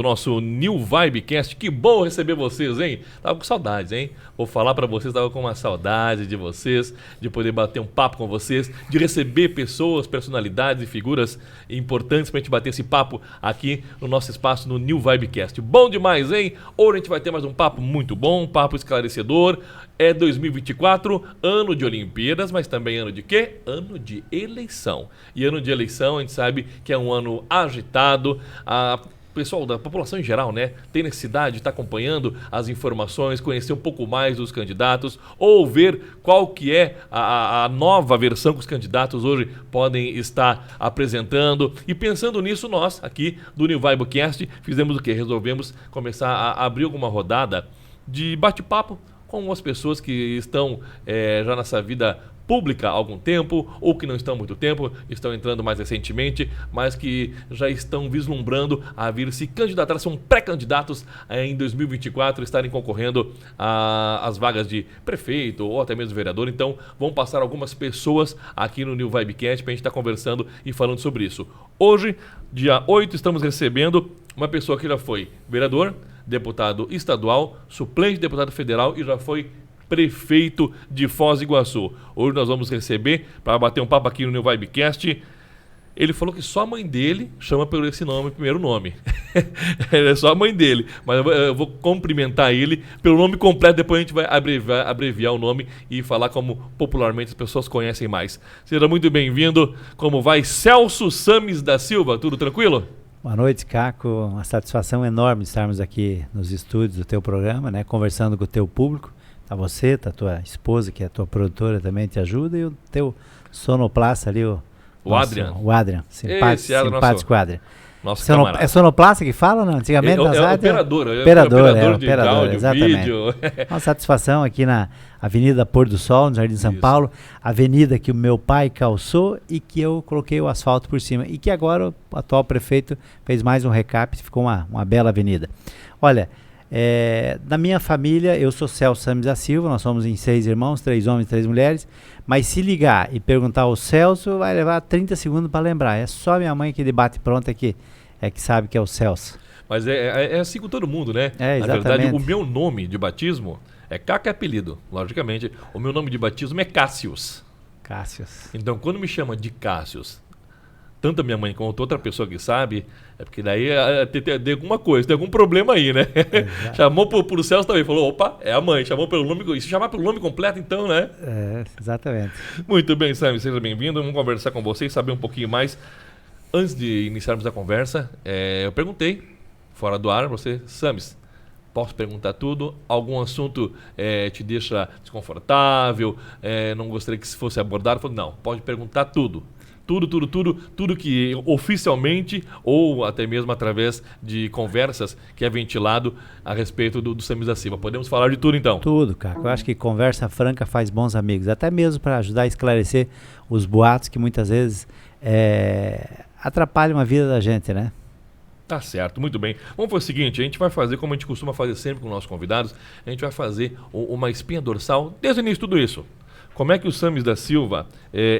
Nosso New Vibecast, que bom receber vocês, hein? Tava com saudades, hein? Vou falar pra vocês, tava com uma saudade de vocês, de poder bater um papo com vocês, de receber pessoas, personalidades e figuras importantes pra gente bater esse papo aqui no nosso espaço no New Vibecast. Bom demais, hein? Hoje a gente vai ter mais um papo muito bom, um papo esclarecedor. É 2024, ano de Olimpíadas, mas também ano de quê? Ano de eleição. E ano de eleição a gente sabe que é um ano agitado. Pessoal da população em geral, né, tem necessidade de estar acompanhando as informações, conhecer um pouco mais dos candidatos, ou ver qual que é a nova versão que os candidatos hoje podem estar apresentando. E pensando nisso, nós aqui do New Vibecast fizemos o quê? Resolvemos começar a abrir alguma rodada de bate-papo com as pessoas que estão já nessa vida pública há algum tempo, ou que não estão há muito tempo, estão entrando mais recentemente, mas que já estão vislumbrando a vir se candidatar, são pré-candidatos em 2024, estarem concorrendo às vagas de prefeito ou até mesmo vereador. Então, vão passar algumas pessoas aqui no New Vibecast para a gente estar conversando e falando sobre isso. Hoje, dia 8, estamos recebendo uma pessoa que já foi vereador, deputado estadual, suplente de deputado federal e já foi prefeito de Foz do Iguaçu. Hoje nós vamos receber, para bater um papo aqui no New Vibecast, ele falou que só a mãe dele chama por esse nome, primeiro nome. É só a mãe dele, mas eu vou cumprimentar ele pelo nome completo, depois a gente vai abreviar o nome e falar como popularmente as pessoas conhecem mais. Seja muito bem-vindo. Como vai? Celso Sames da Silva, tudo tranquilo? Boa noite, Caco. Uma satisfação enorme estarmos aqui nos estúdios do teu programa, né, conversando com o teu público. Tá você, tá tua esposa, que é a tua produtora, também te ajuda, e o teu sonoplasta ali, o Adrian. O Adrian, simpático Adrian. Nosso camarada. É sonoplasta que fala, não? Antigamente nas rádios... Operador de áudio, exatamente. Vídeo. Uma satisfação aqui na Avenida Pôr do Sol, no Jardim de São Paulo, avenida que o meu pai calçou e que eu coloquei o asfalto por cima, e que agora o atual prefeito fez mais um recap, ficou uma bela avenida. Olha, da minha família, eu sou Celso Sames da Silva, nós somos em 6 irmãos, 3 homens e 3 mulheres, mas se ligar e perguntar ao Celso, vai levar 30 segundos para lembrar. É só minha mãe que debate pronta que sabe que é o Celso. Mas é assim com todo mundo, né? Exatamente. Na verdade, o meu nome de batismo é Caco, é apelido, logicamente. O meu nome de batismo é Cássius. Cássius. Então, quando me chama de Cássius, tanto a minha mãe quanto outra pessoa que sabe, é porque daí tem alguma coisa, tem algum problema aí, né? Chamou por Celso também, falou, opa, é a mãe, chamou pelo nome, e se chamar pelo nome completo, então, né? Exatamente. Muito bem, Sam, seja bem-vindo, vamos conversar com vocês, saber um pouquinho mais. Antes de iniciarmos a conversa, eu perguntei, fora do ar, você, Sames, posso perguntar tudo? Algum assunto te deixa desconfortável, não gostaria que fosse abordado? Eu falei, não, pode perguntar tudo. Tudo que oficialmente ou até mesmo através de conversas que é ventilado a respeito do Sames da Silva. Podemos falar de tudo então? Tudo, cara. Eu acho que conversa franca faz bons amigos, até mesmo para ajudar a esclarecer os boatos que muitas vezes atrapalham a vida da gente, né? Tá certo, muito bem. Vamos fazer o seguinte, a gente vai fazer como a gente costuma fazer sempre com nossos convidados, a gente vai fazer uma espinha dorsal desde o início de tudo isso. Como é que o Sames da Silva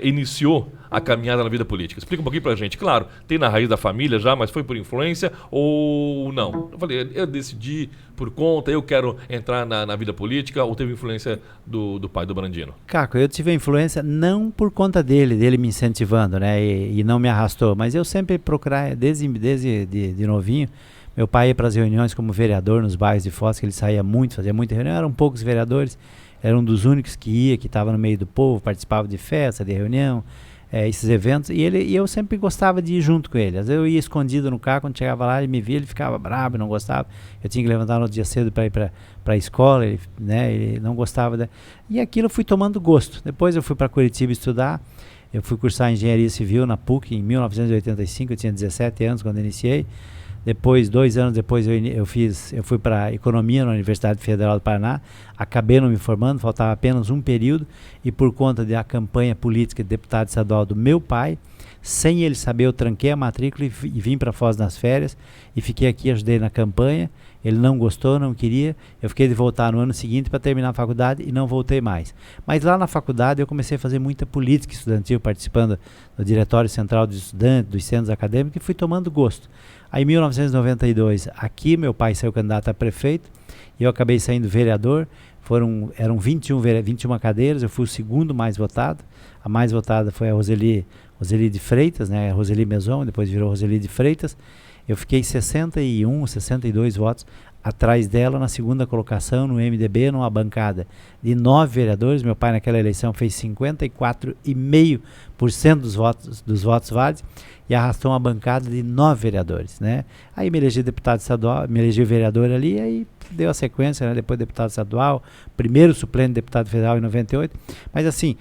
iniciou a caminhada na vida política? Explica um pouquinho pra gente. Claro, tem na raiz da família já, mas foi por influência ou não? Eu falei, eu decidi por conta, eu quero entrar na vida política, ou teve influência do pai, do Brandino? Caco, eu tive a influência não por conta dele me incentivando, né? E não me arrastou, mas eu sempre procurei, desde de novinho, meu pai ia para as reuniões como vereador nos bairros de Foz, que ele saía muito, fazia muita reunião, eram poucos vereadores, era um dos únicos que estava no meio do povo, participava de festa, de reunião, esses eventos, e eu sempre gostava de ir junto com ele. Às vezes eu ia escondido no carro, quando chegava lá, ele me via, ele ficava bravo, não gostava. Eu tinha que levantar no outro dia cedo para ir para a escola, ele não gostava. E aquilo eu fui tomando gosto. Depois eu fui para Curitiba estudar, eu fui cursar Engenharia Civil na PUC em 1985, eu tinha 17 anos quando iniciei. Depois, 2 anos depois, eu fui para Economia na Universidade Federal do Paraná, acabei não me formando, faltava apenas um período, e por conta da campanha política de deputado estadual do meu pai, sem ele saber, eu tranquei a matrícula e vim para Foz nas férias, e fiquei aqui, ajudei na campanha, ele não gostou, não queria, eu fiquei de voltar no ano seguinte para terminar a faculdade e não voltei mais. Mas lá na faculdade eu comecei a fazer muita política estudantil, participando do Diretório Central dos Estudantes, dos centros acadêmicos, e fui tomando gosto. Aí em 1992, aqui meu pai saiu candidato a prefeito, e eu acabei saindo vereador. Eram 21 cadeiras, eu fui o segundo mais votado. A mais votada foi a Roseli de Freitas, né? A Roseli Meson, depois virou Roseli de Freitas. Eu fiquei 61, 62 votos atrás dela na segunda colocação no MDB, numa bancada de 9 vereadores. Meu pai naquela eleição fez 54,5% dos votos válidos e arrastou uma bancada de 9 vereadores, né? Aí me elegi deputado estadual, me elegi vereador ali, aí deu a sequência, né? Depois deputado estadual, primeiro suplente de deputado federal em 98. Mas assim,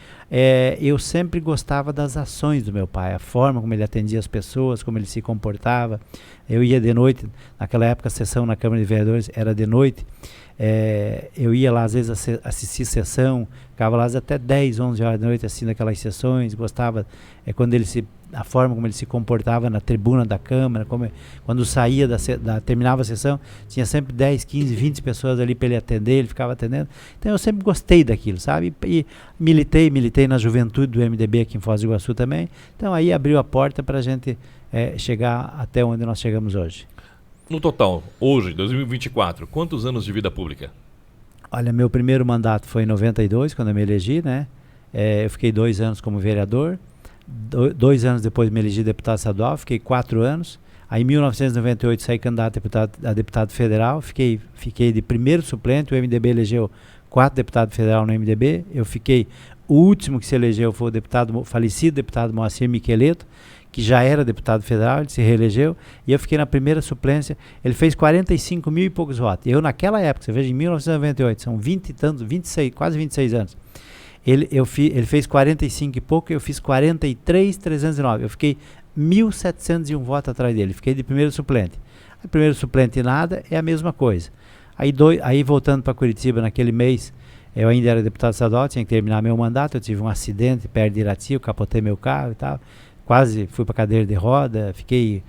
eu sempre gostava das ações do meu pai, a forma como ele atendia as pessoas, como ele se comportava. Eu ia de noite, naquela época a sessão na Câmara de Vereadores era de noite, eu ia lá às vezes assistir sessão, ficava lá até 10, 11 horas da noite assistindo aquelas sessões, gostava a forma como ele se comportava na tribuna da Câmara, quando saía terminava a sessão, tinha sempre 10, 15, 20 pessoas ali para ele atender, ele ficava atendendo. Então eu sempre gostei daquilo, sabe? E militei na juventude do MDB aqui em Foz do Iguaçu também. Então aí abriu a porta para a gente chegar até onde nós chegamos hoje. No total, hoje, 2024, quantos anos de vida pública? Olha, meu primeiro mandato foi em 92, quando eu me elegi, né? Eu fiquei 2 anos como vereador. 2 anos depois me elegi deputado estadual, fiquei 4 anos. Aí em 1998 saí candidato a deputado federal, fiquei de primeiro suplente, o MDB elegeu 4 deputados federais no MDB, o último que se elegeu foi o falecido deputado Moacir Miqueleto, que já era deputado federal, ele se reelegeu, e eu fiquei na primeira suplência. Ele fez 45 mil e poucos votos. Eu naquela época, você veja, em 1998, são 20 e tantos, 26, quase 26 anos. Ele fez 45 e pouco, eu fiz 43.309. Eu fiquei 1.701 votos atrás dele. Fiquei de primeiro suplente. Aí, primeiro suplente e nada é a mesma coisa. Aí voltando para Curitiba naquele mês, eu ainda era deputado estadual, tinha que terminar meu mandato. Eu tive um acidente perto de Irati, eu capotei meu carro e tal. Quase fui para cadeira de roda, fiquei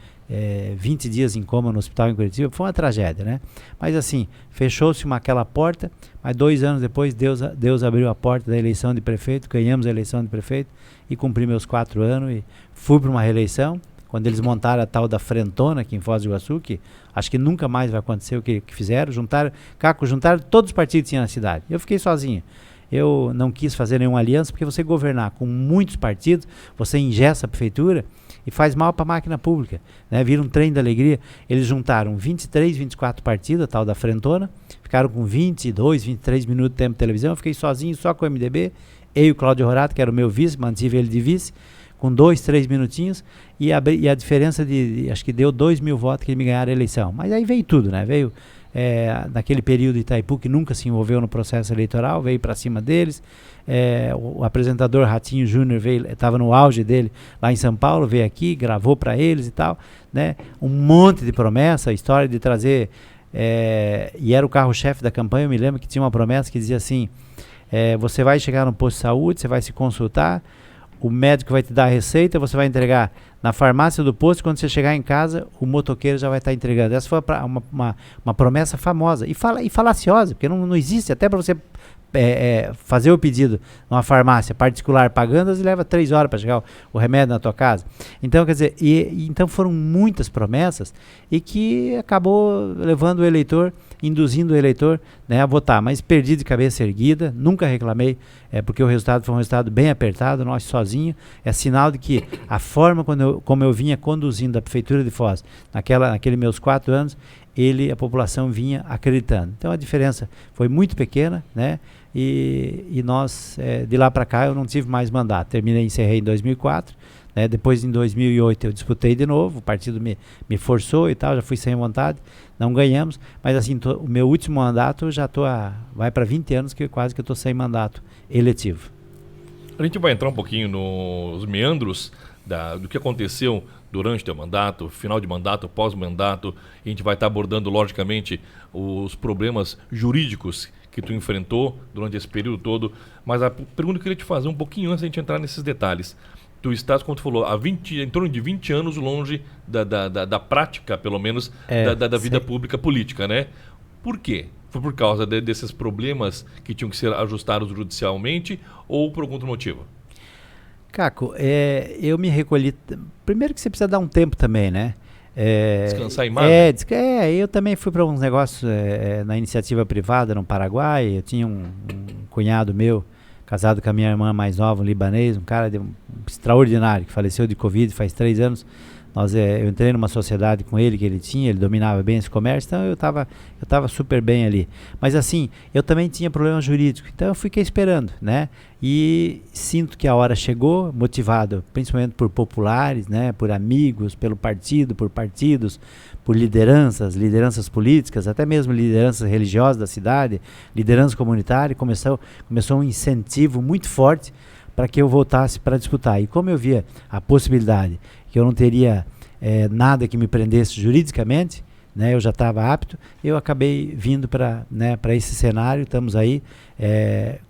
20 dias em coma no hospital em Curitiba. Foi uma tragédia, né? Mas assim, fechou-se aquela porta, mas 2 anos depois Deus abriu a porta da eleição de prefeito, ganhamos a eleição de prefeito e cumpri meus 4 anos e fui para uma reeleição. Quando eles montaram a tal da frentona aqui em Foz do Iguaçu, que acho que nunca mais vai acontecer o que fizeram, juntaram todos os partidos que tinha na cidade. Eu fiquei sozinho. Eu não quis fazer nenhuma aliança, porque você governar com muitos partidos, você engessa a prefeitura e faz mal para a máquina pública, né? Vira um trem da alegria. Eles juntaram 23, 24 partidos, a tal da frentona, ficaram com 22, 23 minutos de tempo de televisão. Eu fiquei sozinho, só com o MDB, eu e o Cláudio Rorato, que era o meu vice, mantive ele de vice, com 2, 3 minutinhos, e a diferença acho que deu 2.000 votos que ele me ganharam a eleição. Mas aí veio tudo, né? Veio naquele período Itaipu, que nunca se envolveu no processo eleitoral, veio para cima deles. O apresentador Ratinho Júnior estava no auge dele lá em São Paulo, veio aqui, gravou para eles e tal, né? Um monte de promessa, a história de trazer, e era o carro-chefe da campanha. Eu me lembro que tinha uma promessa que dizia assim: você vai chegar no posto de saúde, você vai se consultar, o médico vai te dar a receita, você vai entregar na farmácia do posto, quando você chegar em casa, o motoqueiro já vai estar entregando. Essa foi uma promessa famosa e falaciosa, porque não existe. Até para você fazer o pedido numa farmácia particular pagando, às vezes leva 3 horas para chegar o remédio na tua casa. Então, quer dizer, então foram muitas promessas e que acabou levando o eleitor, induzindo o eleitor, né, a votar. Mas perdi de cabeça erguida, nunca reclamei, porque o resultado foi um resultado bem apertado, nós sozinhos. É sinal de que a forma como eu vinha conduzindo a Prefeitura de Foz, naqueles meus 4 anos, a população vinha acreditando. Então a diferença foi muito pequena, né? E nós, de lá para cá, eu não tive mais mandato. Encerrei em 2004, né? Depois em 2008 eu disputei de novo, o partido me forçou e tal, já fui sem vontade, não ganhamos, mas assim, o meu último mandato vai para 20 anos que quase que eu estou sem mandato eletivo. A gente vai entrar um pouquinho nos meandros do que aconteceu durante teu mandato, final de mandato, pós-mandato. A gente vai estar abordando, logicamente, os problemas jurídicos que tu enfrentou durante esse período todo. Mas a pergunta que eu queria te fazer um pouquinho antes de a gente entrar nesses detalhes. tu estás, como tu falou, em torno de 20 anos longe da prática, pelo menos, da vida pública política, né? Por quê? Foi por causa desses problemas que tinham que ser ajustados judicialmente ou por algum outro motivo? Caco, eu me recolhi. Primeiro que você precisa dar um tempo também, né? Descansar em mar? Eu também fui para uns negócios na iniciativa privada no Paraguai. Eu tinha um cunhado meu, casado com a minha irmã mais nova, um libanês, um cara extraordinário, que faleceu de Covid faz 3 anos. Eu entrei numa sociedade com ele que ele dominava bem esse comércio, então eu tava super bem ali. Mas assim, eu também tinha problema jurídico, então eu fiquei esperando, né? E sinto que a hora chegou, motivado principalmente por populares, né? Por amigos, pelo partido, por partidos, por lideranças políticas, até mesmo lideranças religiosas da cidade, liderança comunitária, começou um incentivo muito forte para que eu voltasse para disputar. E como eu via a possibilidade que eu não teria nada que me prendesse juridicamente, né, eu já estava apto, eu acabei vindo para esse cenário. Estamos aí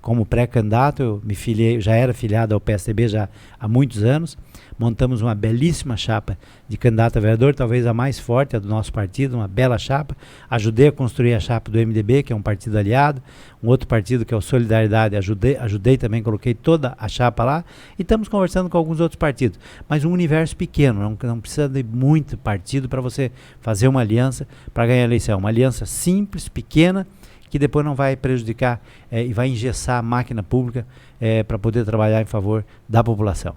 como pré-candidato. Eu me filiei, já era filiado ao PSDB já há muitos anos. Montamos uma belíssima chapa de candidato a vereador, talvez a mais forte, a do nosso partido, uma bela chapa. Ajudei a construir a chapa do MDB, que é um partido aliado, um outro partido que é o Solidariedade, ajudei também, coloquei toda a chapa lá, e estamos conversando com alguns outros partidos. Mas um universo pequeno, não precisa de muito partido para você fazer uma aliança para ganhar a eleição. Uma aliança simples, pequena, que depois não vai prejudicar e vai engessar a máquina pública para poder trabalhar em favor da população.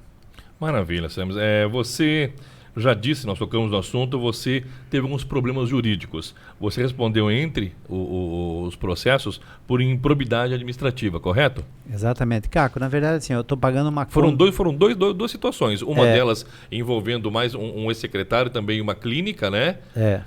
Maravilha, Sam. Você já disse, nós tocamos no assunto, você teve alguns problemas jurídicos. Você respondeu entre os processos por improbidade administrativa, correto? Exatamente. Caco, na verdade, assim, eu estou pagando uma Foram duas situações. Uma delas envolvendo mais um ex-secretário, também uma clínica, né?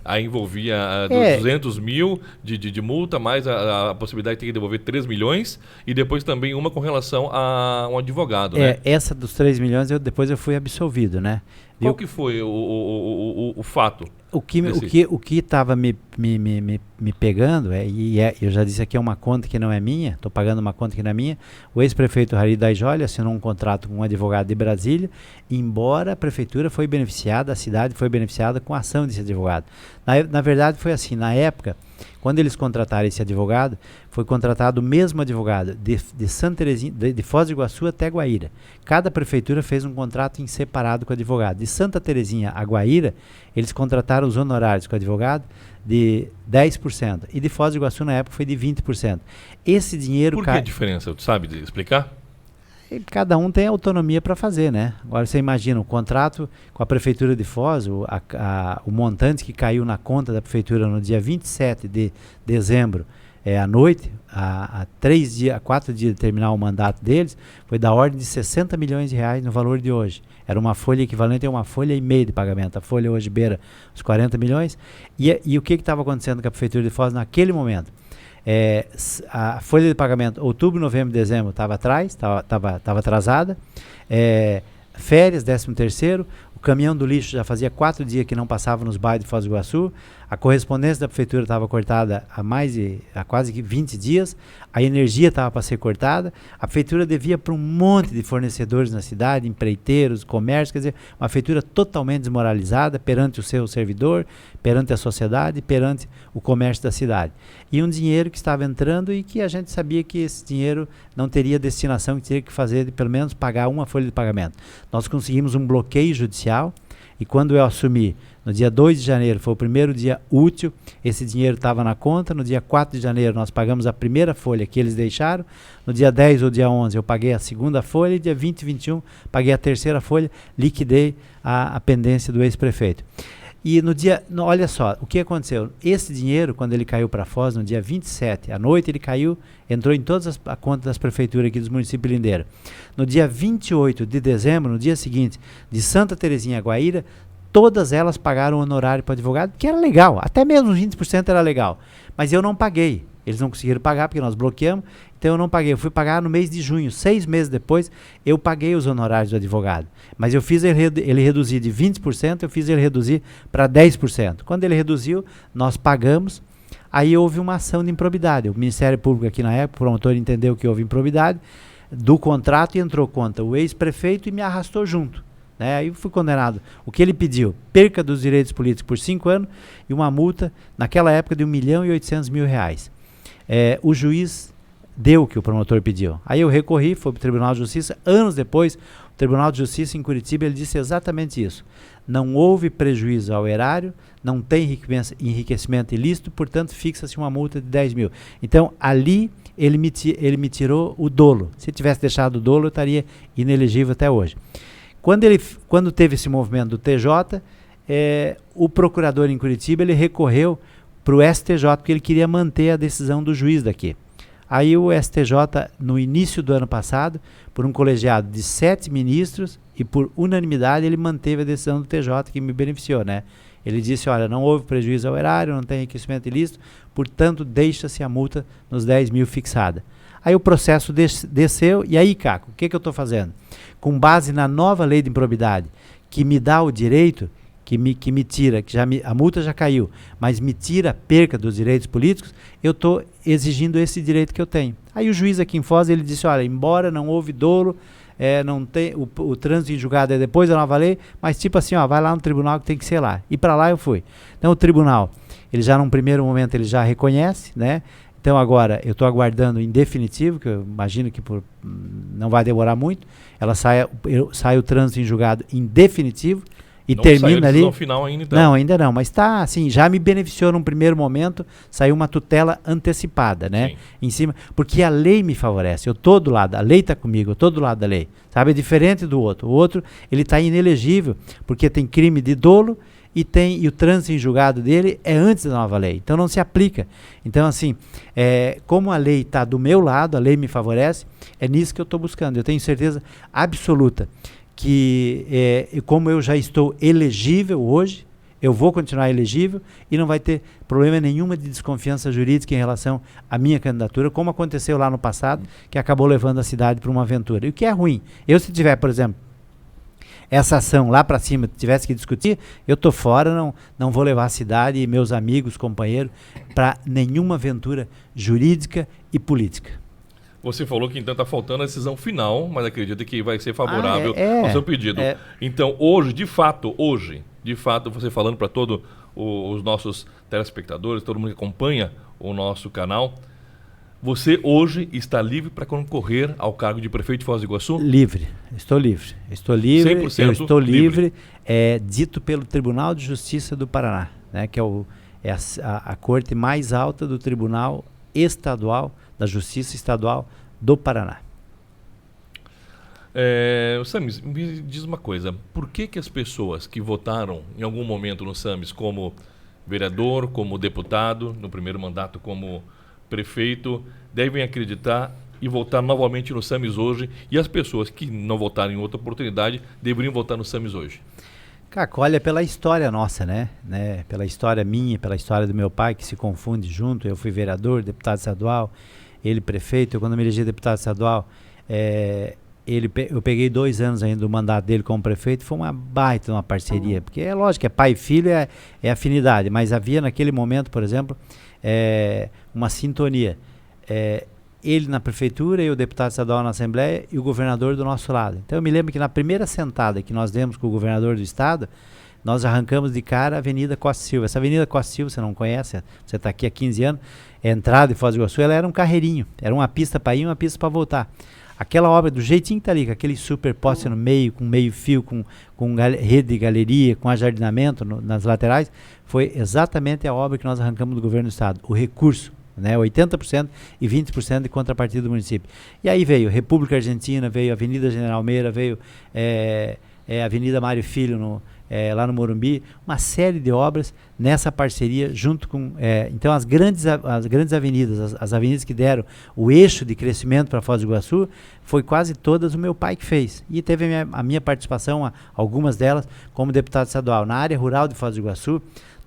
Aí envolvia 200 mil de multa, mais a possibilidade de ter que devolver 3 milhões. E depois também uma com relação a um advogado, né? Essa dos 3 milhões, depois eu fui absolvido, né? Qual que foi o fato? O que estava me pegando, eu já disse aqui, é uma conta que não é minha, estou pagando uma conta que não é minha. O ex-prefeito Rari Daijoli assinou um contrato com um advogado de Brasília, embora a prefeitura foi beneficiada, a cidade foi beneficiada com a ação desse advogado. Na verdade foi assim, na época, quando eles contrataram esse advogado, foi contratado o mesmo advogado de Santa Terezinha, de Foz do Iguaçu até Guaíra. Cada prefeitura fez um contrato em separado com o advogado. De Santa Terezinha a Guaíra, eles contrataram os honorários com o advogado de 10%. E de Foz do Iguaçu, na época, foi de 20%. Esse dinheiro... Por que a diferença? Tu sabe explicar? Cada um tem autonomia para fazer, né? Agora você imagina, o contrato com a Prefeitura de Foz, o montante que caiu na conta da Prefeitura no dia 27 de dezembro, à noite, há 4 dias de terminar o mandato deles, foi da ordem de 60 milhões de reais no valor de hoje. Era uma folha equivalente a 1,5 folha de pagamento. A folha hoje beira os 40 milhões. E o que estava acontecendo com a Prefeitura de Foz naquele momento? A folha de pagamento, outubro, novembro, dezembro, estava atrasada. Férias, 13º. O caminhão do lixo já fazia 4 dias que não passava nos bairros de Foz do Iguaçu. A correspondência da prefeitura estava cortada há quase 20 dias. A energia estava para ser cortada. A prefeitura devia para um monte de fornecedores na cidade, empreiteiros, comércio, quer dizer, uma prefeitura totalmente desmoralizada perante o seu servidor, perante a sociedade, perante o comércio da cidade. E um dinheiro que estava entrando e que a gente sabia que esse dinheiro não teria destinação, que teria que fazer, pelo menos pagar uma folha de pagamento. Nós conseguimos um bloqueio judicial e quando eu assumi, no dia 2 de janeiro, foi o primeiro dia útil, esse dinheiro estava na conta. No dia 4 de janeiro nós pagamos a primeira folha que eles deixaram. No dia 10 ou dia 11 eu paguei a segunda folha e dia 20 e 21 paguei a terceira folha, liquidei a pendência do ex-prefeito. E olha só, o que aconteceu? Esse dinheiro, quando ele caiu para Foz, no dia 27, à noite, ele entrou em todas as contas das prefeituras aqui dos municípios lindeiros. No dia 28 de dezembro, no dia seguinte, de Santa Terezinha a Guaíra, todas elas pagaram honorário para o advogado, que era legal, até mesmo 20% era legal. Mas eu não paguei. Eles não conseguiram pagar porque nós bloqueamos, então eu não paguei. Eu fui pagar no mês de junho, 6 meses depois, eu paguei os honorários do advogado. Mas eu fiz ele reduzir de 20%, eu fiz ele reduzir para 10%. Quando ele reduziu, nós pagamos, aí houve uma ação de improbidade. O Ministério Público aqui na época, o promotor entendeu que houve improbidade, do contrato e entrou contra o ex-prefeito e me arrastou junto. Né? Aí eu fui condenado. O que ele pediu? Perca dos direitos políticos por 5 anos e uma multa, naquela época, de R$1.800.000. O juiz deu o que o promotor pediu. Aí eu recorri, fui para o Tribunal de Justiça. Anos depois, o Tribunal de Justiça em Curitiba, ele disse exatamente isso. Não houve prejuízo ao erário, não tem enriquecimento ilícito, portanto, fixa-se uma multa de 10 mil. Então, ali, ele me tirou o dolo. Se tivesse deixado o dolo, eu estaria inelegível até hoje. Quando teve esse movimento do TJ, o procurador em Curitiba, ele recorreu para o STJ, porque ele queria manter a decisão do juiz daqui. Aí o STJ, no início do ano passado, por um colegiado de 7 ministros e por unanimidade, ele manteve a decisão do TJ, que me beneficiou, né? Ele disse, olha, não houve prejuízo ao erário, não tem enriquecimento ilícito, portanto, deixa-se a multa nos 10 mil fixada. Aí o processo desceu, e aí, Caco, o que eu estou fazendo? Com base na nova lei de improbidade, que me dá o direito, que me tira, a multa já caiu, mas me tira a perca dos direitos políticos, eu estou exigindo esse direito que eu tenho. Aí o juiz aqui em Foz, ele disse, olha, embora não houve dolo, não tem, o trânsito em julgado é depois da nova lei, mas tipo assim, vai lá no tribunal que tem que ser lá. E para lá eu fui. Então o tribunal, ele já num primeiro momento, ele já reconhece, né? Então agora eu estou aguardando em definitivo, que eu imagino que não vai demorar muito, sai o trânsito em julgado em definitivo, e não termina ali. Final ainda, então. Não, ainda não, mas está assim, já me beneficiou num primeiro momento, saiu uma tutela antecipada, né? Sim. Em cima, porque a lei me favorece, eu estou do lado, a lei está comigo, eu estou do lado da lei, sabe? É diferente do outro. O outro, ele está inelegível, porque tem crime de dolo e o trânsito em julgado dele é antes da nova lei, então não se aplica. Então, assim, como a lei está do meu lado, a lei me favorece, é nisso que eu estou buscando. Eu tenho certeza absoluta que, como eu já estou elegível hoje, eu vou continuar elegível e não vai ter problema nenhuma de desconfiança jurídica em relação à minha candidatura, como aconteceu lá no passado, que acabou levando a cidade para uma aventura. E o que é ruim? Eu, se tiver, por exemplo, essa ação lá para cima, tivesse que discutir, eu estou fora, não vou levar a cidade e meus amigos, companheiros, para nenhuma aventura jurídica e política. Você falou que então está faltando a decisão final, mas acredita que vai ser favorável ao seu pedido. Então, hoje, de fato, você falando para todos os nossos telespectadores, todo mundo que acompanha o nosso canal, você hoje está livre para concorrer ao cargo de prefeito de Foz do Iguaçu? Livre, estou livre. Estou livre, 100% eu estou livre, dito pelo Tribunal de Justiça do Paraná, né, que é a corte mais alta do Tribunal Estadual, da Justiça Estadual do Paraná. Samis, me diz uma coisa, por que as pessoas que votaram em algum momento no Samis como vereador, como deputado, no primeiro mandato como prefeito, devem acreditar e votar novamente no Samis hoje, e as pessoas que não votaram em outra oportunidade deveriam votar no Samis hoje? Caco, olha, pela história nossa, né? Pela história minha, pela história do meu pai, que se confunde junto. Eu fui vereador, deputado estadual, ele prefeito. Quando me elegi deputado estadual, eu peguei 2 anos ainda do mandato dele como prefeito. Foi uma baita uma parceria, porque é lógico, pai e filho é afinidade, mas havia naquele momento, por exemplo, uma sintonia. Ele na prefeitura e o deputado estadual na Assembleia e o governador do nosso lado. Então eu me lembro que na primeira sentada que nós demos com o governador do estado, nós arrancamos de cara a Avenida Costa Silva. Essa Avenida Costa Silva, você não conhece, você está aqui há 15 anos, a entrada de Foz do Iguaçu, ela era um carreirinho, era uma pista para ir e uma pista para voltar. Aquela obra do jeitinho que está ali, com aquele super poste no meio, com meio fio, com rede de galeria, com ajardinamento nas laterais, foi exatamente a obra que nós arrancamos do governo do estado, o recurso. 80% e 20% de contrapartida do município. E aí veio República Argentina, veio Avenida General Meira, veio Avenida Mário Filho, lá no Morumbi, uma série de obras nessa parceria junto com... então as grandes avenidas, as avenidas que deram o eixo de crescimento para Foz do Iguaçu, foi quase todas o meu pai que fez. E teve a minha participação, algumas delas, como deputado estadual. Na área rural de Foz do Iguaçu,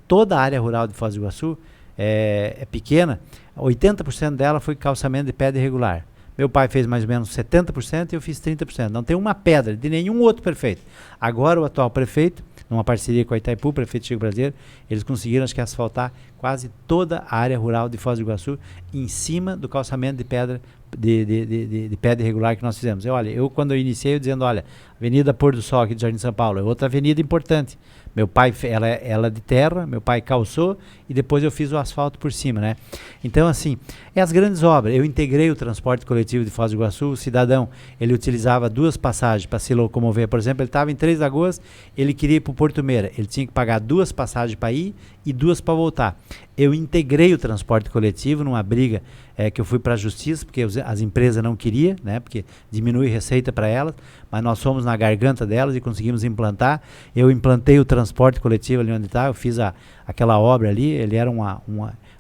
toda a área rural de Foz do Iguaçu é pequena, 80% dela foi calçamento de pedra irregular. Meu pai fez mais ou menos 70% e eu fiz 30%. Não tem uma pedra de nenhum outro prefeito. Agora o atual prefeito, numa parceria com a Itaipu, prefeito Chico Brasileiro, eles conseguiram, acho que, asfaltar quase toda a área rural de Foz do Iguaçu em cima do calçamento de pedra de pedra irregular que nós fizemos. Quando eu iniciei, dizendo, olha, Avenida Pôr do Sol aqui de Jardim São Paulo, é outra avenida importante. Meu pai, ela é de terra, meu pai calçou e depois eu fiz o asfalto por cima, né? Então, assim, as grandes obras. Eu integrei o transporte coletivo de Foz do Iguaçu. O cidadão, ele utilizava 2 passagens para se locomover. Por exemplo, ele estava em Três Lagoas, ele queria ir para o Porto Meira. Ele tinha que pagar 2 passagens para ir e 2 para voltar. Eu integrei o transporte coletivo numa briga que eu fui para a justiça, porque as empresas não queriam, né? Porque diminui receita para elas, mas nós fomos na garganta delas e conseguimos implantar. Eu implantei o transporte coletivo ali onde está, eu fiz aquela obra ali. Ele era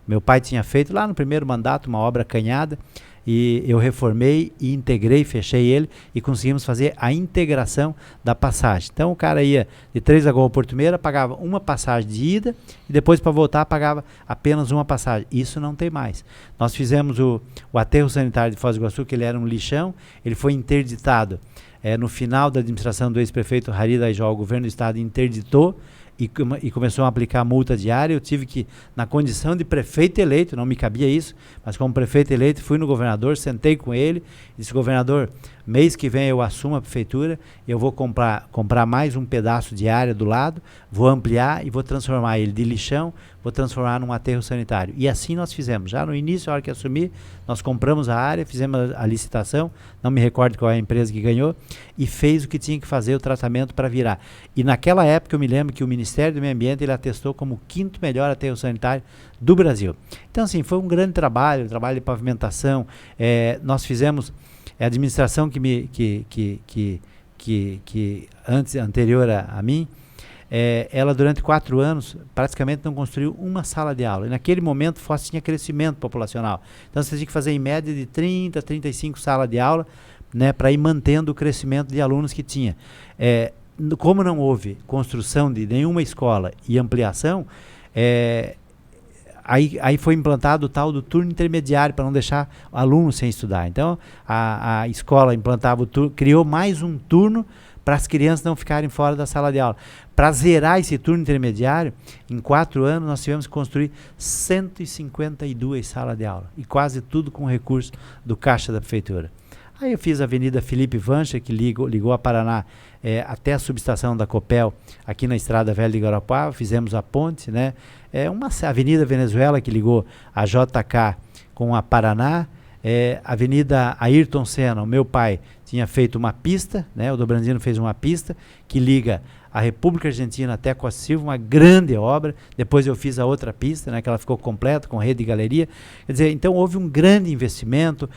meu pai tinha feito lá no primeiro mandato uma obra acanhada, e eu reformei e integrei, fechei ele e conseguimos fazer a integração da passagem. Então o cara ia de Três Lagoas ao Porto Meira, pagava uma passagem de ida e depois para voltar pagava apenas uma passagem. Isso não tem mais. Nós fizemos o aterro sanitário de Foz do Iguaçu, que ele era um lixão, ele foi interditado. No final da administração do ex-prefeito Harry Daijó, o governo do estado interditou e começou a aplicar multa diária. Eu tive que, na condição de prefeito eleito, não me cabia isso, mas como prefeito eleito, fui no governador, sentei com ele, disse, governador, mês que vem eu assumo a prefeitura, eu vou comprar mais um pedaço de área do lado, vou ampliar e vou transformar ele de lixão, vou transformar num aterro sanitário. E assim nós fizemos. Já no início, a hora que assumi, nós compramos a área, fizemos a licitação, não me recordo qual é a empresa que ganhou, e fez o que tinha que fazer, o tratamento para virar. E naquela época eu me lembro que o Ministério do Meio Ambiente ele atestou como o 5º melhor aterro sanitário do Brasil. Então, assim, foi um grande trabalho de pavimentação. Nós fizemos a administração anterior a mim, ela durante 4 anos praticamente não construiu uma sala de aula. E naquele momento Foz tinha crescimento populacional. Então você tinha que fazer em média de 30, 35 salas de aula, né, para ir mantendo o crescimento de alunos que tinha. Como não houve construção de nenhuma escola e ampliação, aí foi implantado o tal do turno intermediário para não deixar aluno sem estudar. Então a escola implantava o turno, criou mais um turno para as crianças não ficarem fora da sala de aula. Para zerar esse turno intermediário, em 4 anos nós tivemos que construir 152 salas de aula, e quase tudo com recurso do caixa da prefeitura. Aí eu fiz a Avenida Felipe Vancha, que ligou a Paraná até a subestação da Copel, aqui na Estrada Velha de Guarapuava. Fizemos a ponte, né? Uma Avenida Venezuela, que ligou a JK com a Paraná. Avenida Ayrton Senna, o meu pai tinha feito uma pista, né? O Dobrandino fez uma pista que liga a República Argentina até Costa Silva, uma grande obra. Depois eu fiz a outra pista, né, que ela ficou completa, com rede de galeria. Quer dizer, então houve um grande investimento,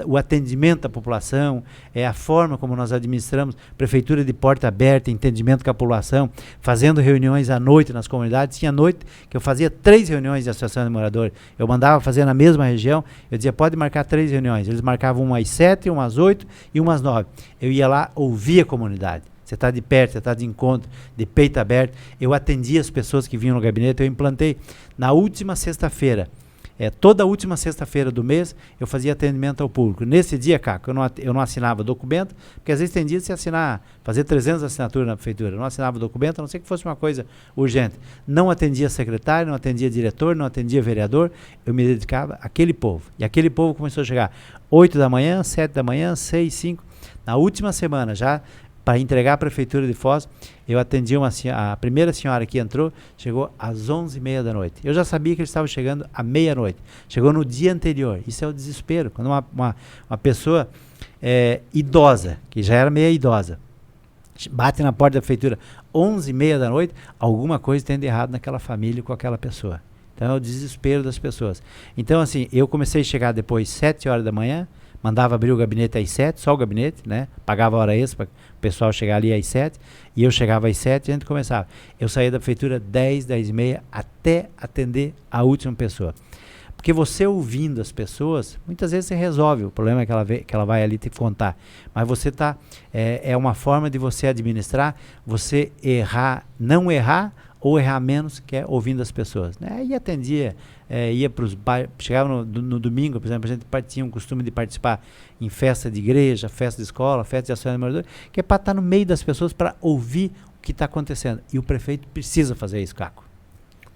o atendimento à população, a forma como nós administramos, prefeitura de porta aberta, entendimento com a população, fazendo reuniões à noite nas comunidades. Tinha noite que eu fazia 3 reuniões de associação de moradores. Eu mandava fazer na mesma região, eu dizia, pode marcar 3 reuniões. Eles marcavam uma às 7, uma às 8 e uma às 9. Eu ia lá, ouvia a comunidade. Você está de perto, você está de encontro, de peito aberto. Eu atendi as pessoas que vinham no gabinete. Eu implantei na última sexta-feira, toda a última sexta-feira do mês, eu fazia atendimento ao público. Nesse dia, Caco, eu não assinava documento, porque às vezes tem dia de se assinar, fazer 300 assinaturas na prefeitura. Eu não assinava documento, a não ser que fosse uma coisa urgente. Não atendia secretário, não atendia diretor, não atendia vereador. Eu me dedicava àquele povo. E aquele povo começou a chegar 8 da manhã, 7 da manhã, 6, 5. Na última semana, já para entregar à prefeitura de Foz, eu atendi a primeira senhora que entrou, chegou às 11h30 da noite. Eu já sabia que eles estavam chegando à meia-noite. Chegou no dia anterior. Isso é o desespero. Quando uma pessoa idosa, que já era meia idosa, bate na porta da prefeitura 11h30 da noite, alguma coisa tem de errado naquela família com aquela pessoa. Então é o desespero das pessoas. Então, assim, eu comecei a chegar depois 7 horas da manhã, mandava abrir o gabinete às 7, só o gabinete, né? Pagava hora extra para o pessoal chegar ali às 7, e eu chegava às 7 e a gente começava. Eu saía da prefeitura 10, 10h30, até atender a última pessoa. Porque você ouvindo as pessoas, muitas vezes você resolve o problema que ela vai ali te contar. Mas você está, é uma forma de você administrar, você não errar, ou errar menos, que é ouvindo as pessoas, né? E atendia, ia para os bairros, chegava no domingo, por exemplo, a gente tinha um costume de participar em festa de igreja, festa de escola, festa de associação de moradores, que é para estar no meio das pessoas, para ouvir o que está acontecendo. E o prefeito precisa fazer isso, Caco.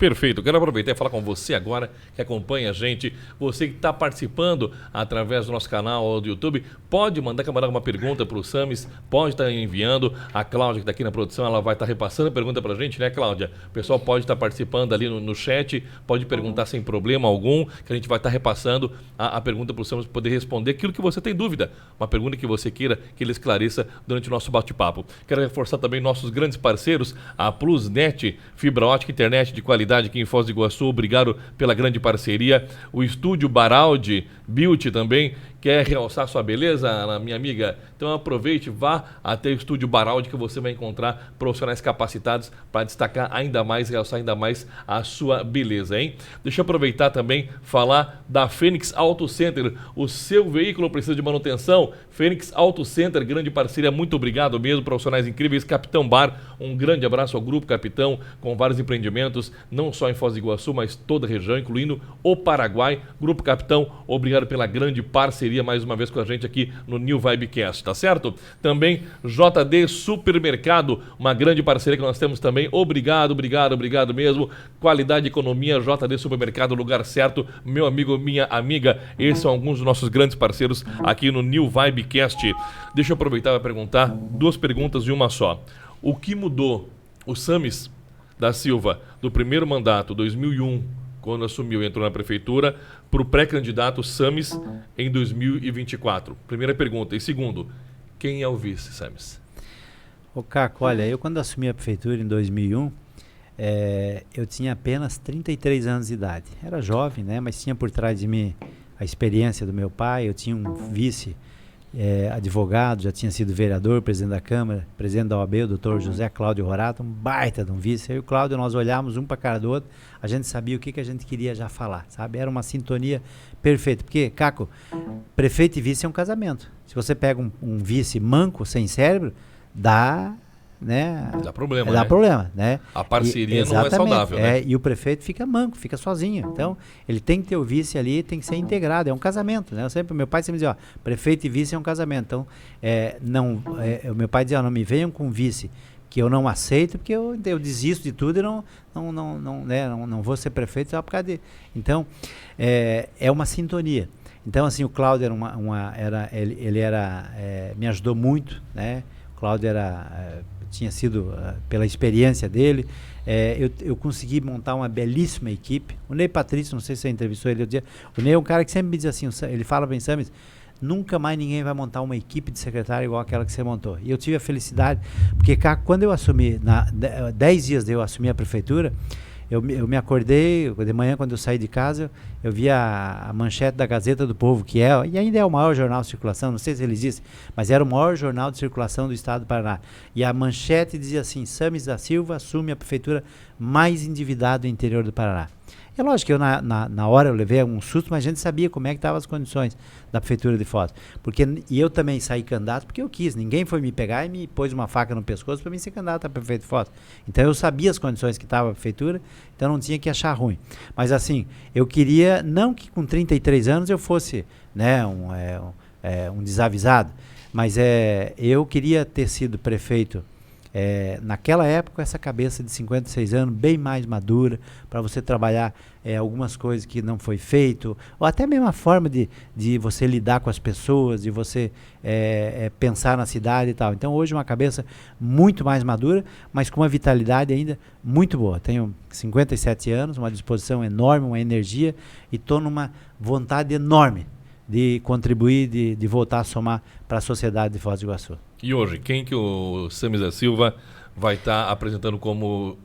Perfeito. Quero aproveitar e falar com você agora que acompanha a gente. Você que está participando através do nosso canal ou do YouTube, pode mandar uma pergunta para o Samis, pode estar enviando. A Cláudia que está aqui na produção, ela vai estar repassando a pergunta para a gente, né, Cláudia? O pessoal pode estar participando ali no chat, pode perguntar sem problema algum, que a gente vai estar repassando a pergunta para o Samis poder responder aquilo que você tem dúvida. Uma pergunta que você queira que ele esclareça durante o nosso bate-papo. Quero reforçar também nossos grandes parceiros, a Plusnet, fibra ótica, internet de qualidade aqui em Foz do Iguaçu, obrigado pela grande parceria. O Estúdio Baraldi Beauty também quer realçar sua beleza, minha amiga? Então aproveite, vá até o Estúdio Baraldi que você vai encontrar profissionais capacitados para destacar ainda mais, realçar ainda mais a sua beleza, hein? Deixa eu aproveitar também, falar da Fênix Auto Center. O seu veículo precisa de manutenção? Fênix Auto Center, grande parceria, muito obrigado mesmo, profissionais incríveis. Capitão Bar, um grande abraço ao Grupo Capitão, com vários empreendimentos, não só em Foz do Iguaçu, mas toda a região, incluindo o Paraguai. Grupo Capitão, obrigado pela grande parceria mais uma vez com a gente aqui no New Vibecast, tá certo? Também JD Supermercado, uma grande parceria que nós temos também. Obrigado mesmo. Qualidade e economia, JD Supermercado, lugar certo. Meu amigo, minha amiga, esses são alguns dos nossos grandes parceiros aqui no New Vibecast. Deixa eu aproveitar para perguntar duas perguntas e uma só. O que mudou o Samis da Silva do primeiro mandato, 2001, quando assumiu e entrou na prefeitura, para o pré-candidato Samis em 2024? Primeira pergunta. E segundo, quem é o vice, Samis? Ô Caco, olha, eu quando assumi a prefeitura em 2001, eu tinha apenas 33 anos de idade. Era jovem, né? Mas tinha por trás de mim a experiência do meu pai. Eu tinha um vice advogado, já tinha sido vereador, presidente da Câmara, presidente da OAB, o doutor José Cláudio Rorato, um baita de um vice. Eu e o Cláudio, nós olhávamos um para a cara do outro, a gente sabia o que a gente queria já falar, sabe? Era uma sintonia perfeita, porque, Caco, prefeito e vice é um casamento. Se você pega um vice manco, sem cérebro, dá... né? Dá problema, dá problema, né? A parceria não é saudável, né? E o prefeito fica manco, fica sozinho. Então, ele tem que ter o vice ali, tem que ser integrado. É um casamento, né? Meu pai sempre dizia, prefeito e vice é um casamento. Então, o meu pai dizia, não me venham com vice, que eu não aceito, porque eu desisto de tudo e não vou ser prefeito só por causa de... Então, é uma sintonia. Então, assim, o Cláudio me ajudou muito, né? O Cláudio tinha sido, pela experiência dele, eu consegui montar uma belíssima equipe. O Ney Patrício, não sei se você entrevistou ele, o Ney é um cara que sempre me diz assim, ele fala bem, Samis, nunca mais ninguém vai montar uma equipe de secretário igual aquela que você montou. E eu tive a felicidade, porque quando eu assumi, 10 dias de eu assumir a prefeitura, eu me acordei, de manhã quando eu saí de casa, eu vi a manchete da Gazeta do Povo, e ainda é o maior jornal de circulação, não sei se eles dizem, mas era o maior jornal de circulação do estado do Paraná. E a manchete dizia assim, Samis da Silva assume a prefeitura mais endividada do interior do Paraná. É lógico que na hora eu levei um susto, mas a gente sabia como é que estavam as condições da prefeitura de Foz. E eu também saí candidato porque eu quis. Ninguém foi me pegar e me pôs uma faca no pescoço para mim ser candidato a prefeito de Foz. Então eu sabia as condições que estava a prefeitura, então não tinha que achar ruim. Mas assim, eu queria, não que com 33 anos eu fosse, né, um desavisado, mas eu queria ter sido prefeito naquela época, essa cabeça de 56 anos, bem mais madura, para você trabalhar algumas coisas que não foi feito, ou até mesmo a forma de você lidar com as pessoas, de você pensar na cidade e tal. Então hoje uma cabeça muito mais madura, mas com uma vitalidade ainda muito boa. Tenho 57 anos, uma disposição enorme, uma energia, e estou numa vontade enorme de contribuir, de voltar a somar para a sociedade de Foz do Iguaçu. E hoje, quem que o Samis da Silva vai estar apresentando como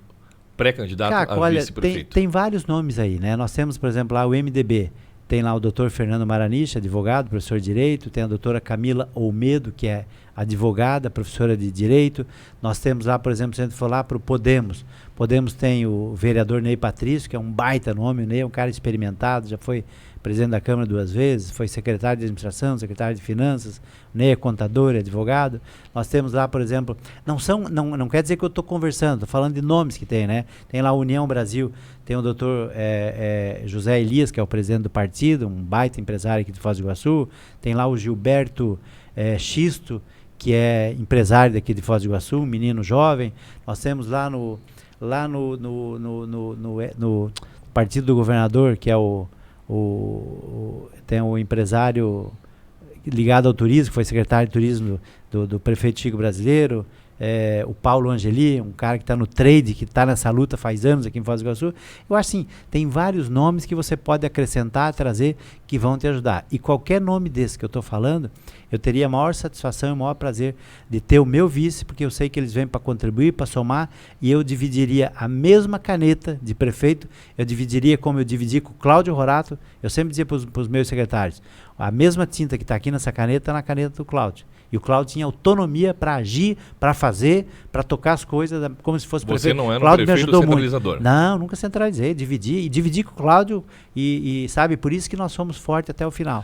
pré-candidato a vice-prefeito? Tem vários nomes aí, né? Nós temos, por exemplo, lá o MDB. Tem lá o doutor Fernando Maranich, advogado, professor de Direito. Tem a doutora Camila Olmedo, que é advogada, professora de Direito. Nós temos lá, por exemplo, se a gente for lá para o Podemos. Podemos tem o vereador Ney Patrício, que é um baita nome. O Ney é um cara experimentado, já foi presidente da Câmara 2 vezes, foi secretário de Administração, secretário de Finanças, Ney é contador, é advogado. Nós temos lá, por exemplo, não quer dizer que eu estou conversando, estou falando de nomes que tem, né? Tem lá a União Brasil, tem o doutor José Elias, que é o presidente do partido, um baita empresário aqui de Foz do Iguaçu. Tem lá o Gilberto Xisto, que é empresário daqui de Foz do Iguaçu, um menino jovem. Nós temos lá lá no partido do governador, que é tem o empresário ligado ao turismo, que foi secretário de turismo do prefeito Chico Brasileiro, o Paulo Angeli, um cara que está no trade, que está nessa luta faz anos aqui em Foz do Iguaçu. Eu acho assim, tem vários nomes que você pode acrescentar, trazer, que vão te ajudar. E qualquer nome desse que eu estou falando, eu teria a maior satisfação e o maior prazer de ter o meu vice, porque eu sei que eles vêm para contribuir, para somar, e eu dividiria a mesma caneta de prefeito, eu dividiria como eu dividi com o Cláudio Rorato. Eu sempre dizia para os meus secretários, a mesma tinta que está aqui nessa caneta, está na caneta do Cláudio. E o Cláudio tinha autonomia para agir, para fazer, para tocar as coisas como se fosse prefeito. Você não era um prefeito centralizador? Muito. Não, nunca centralizei. Dividi com o Cláudio e sabe, por isso que nós fomos fortes até o final.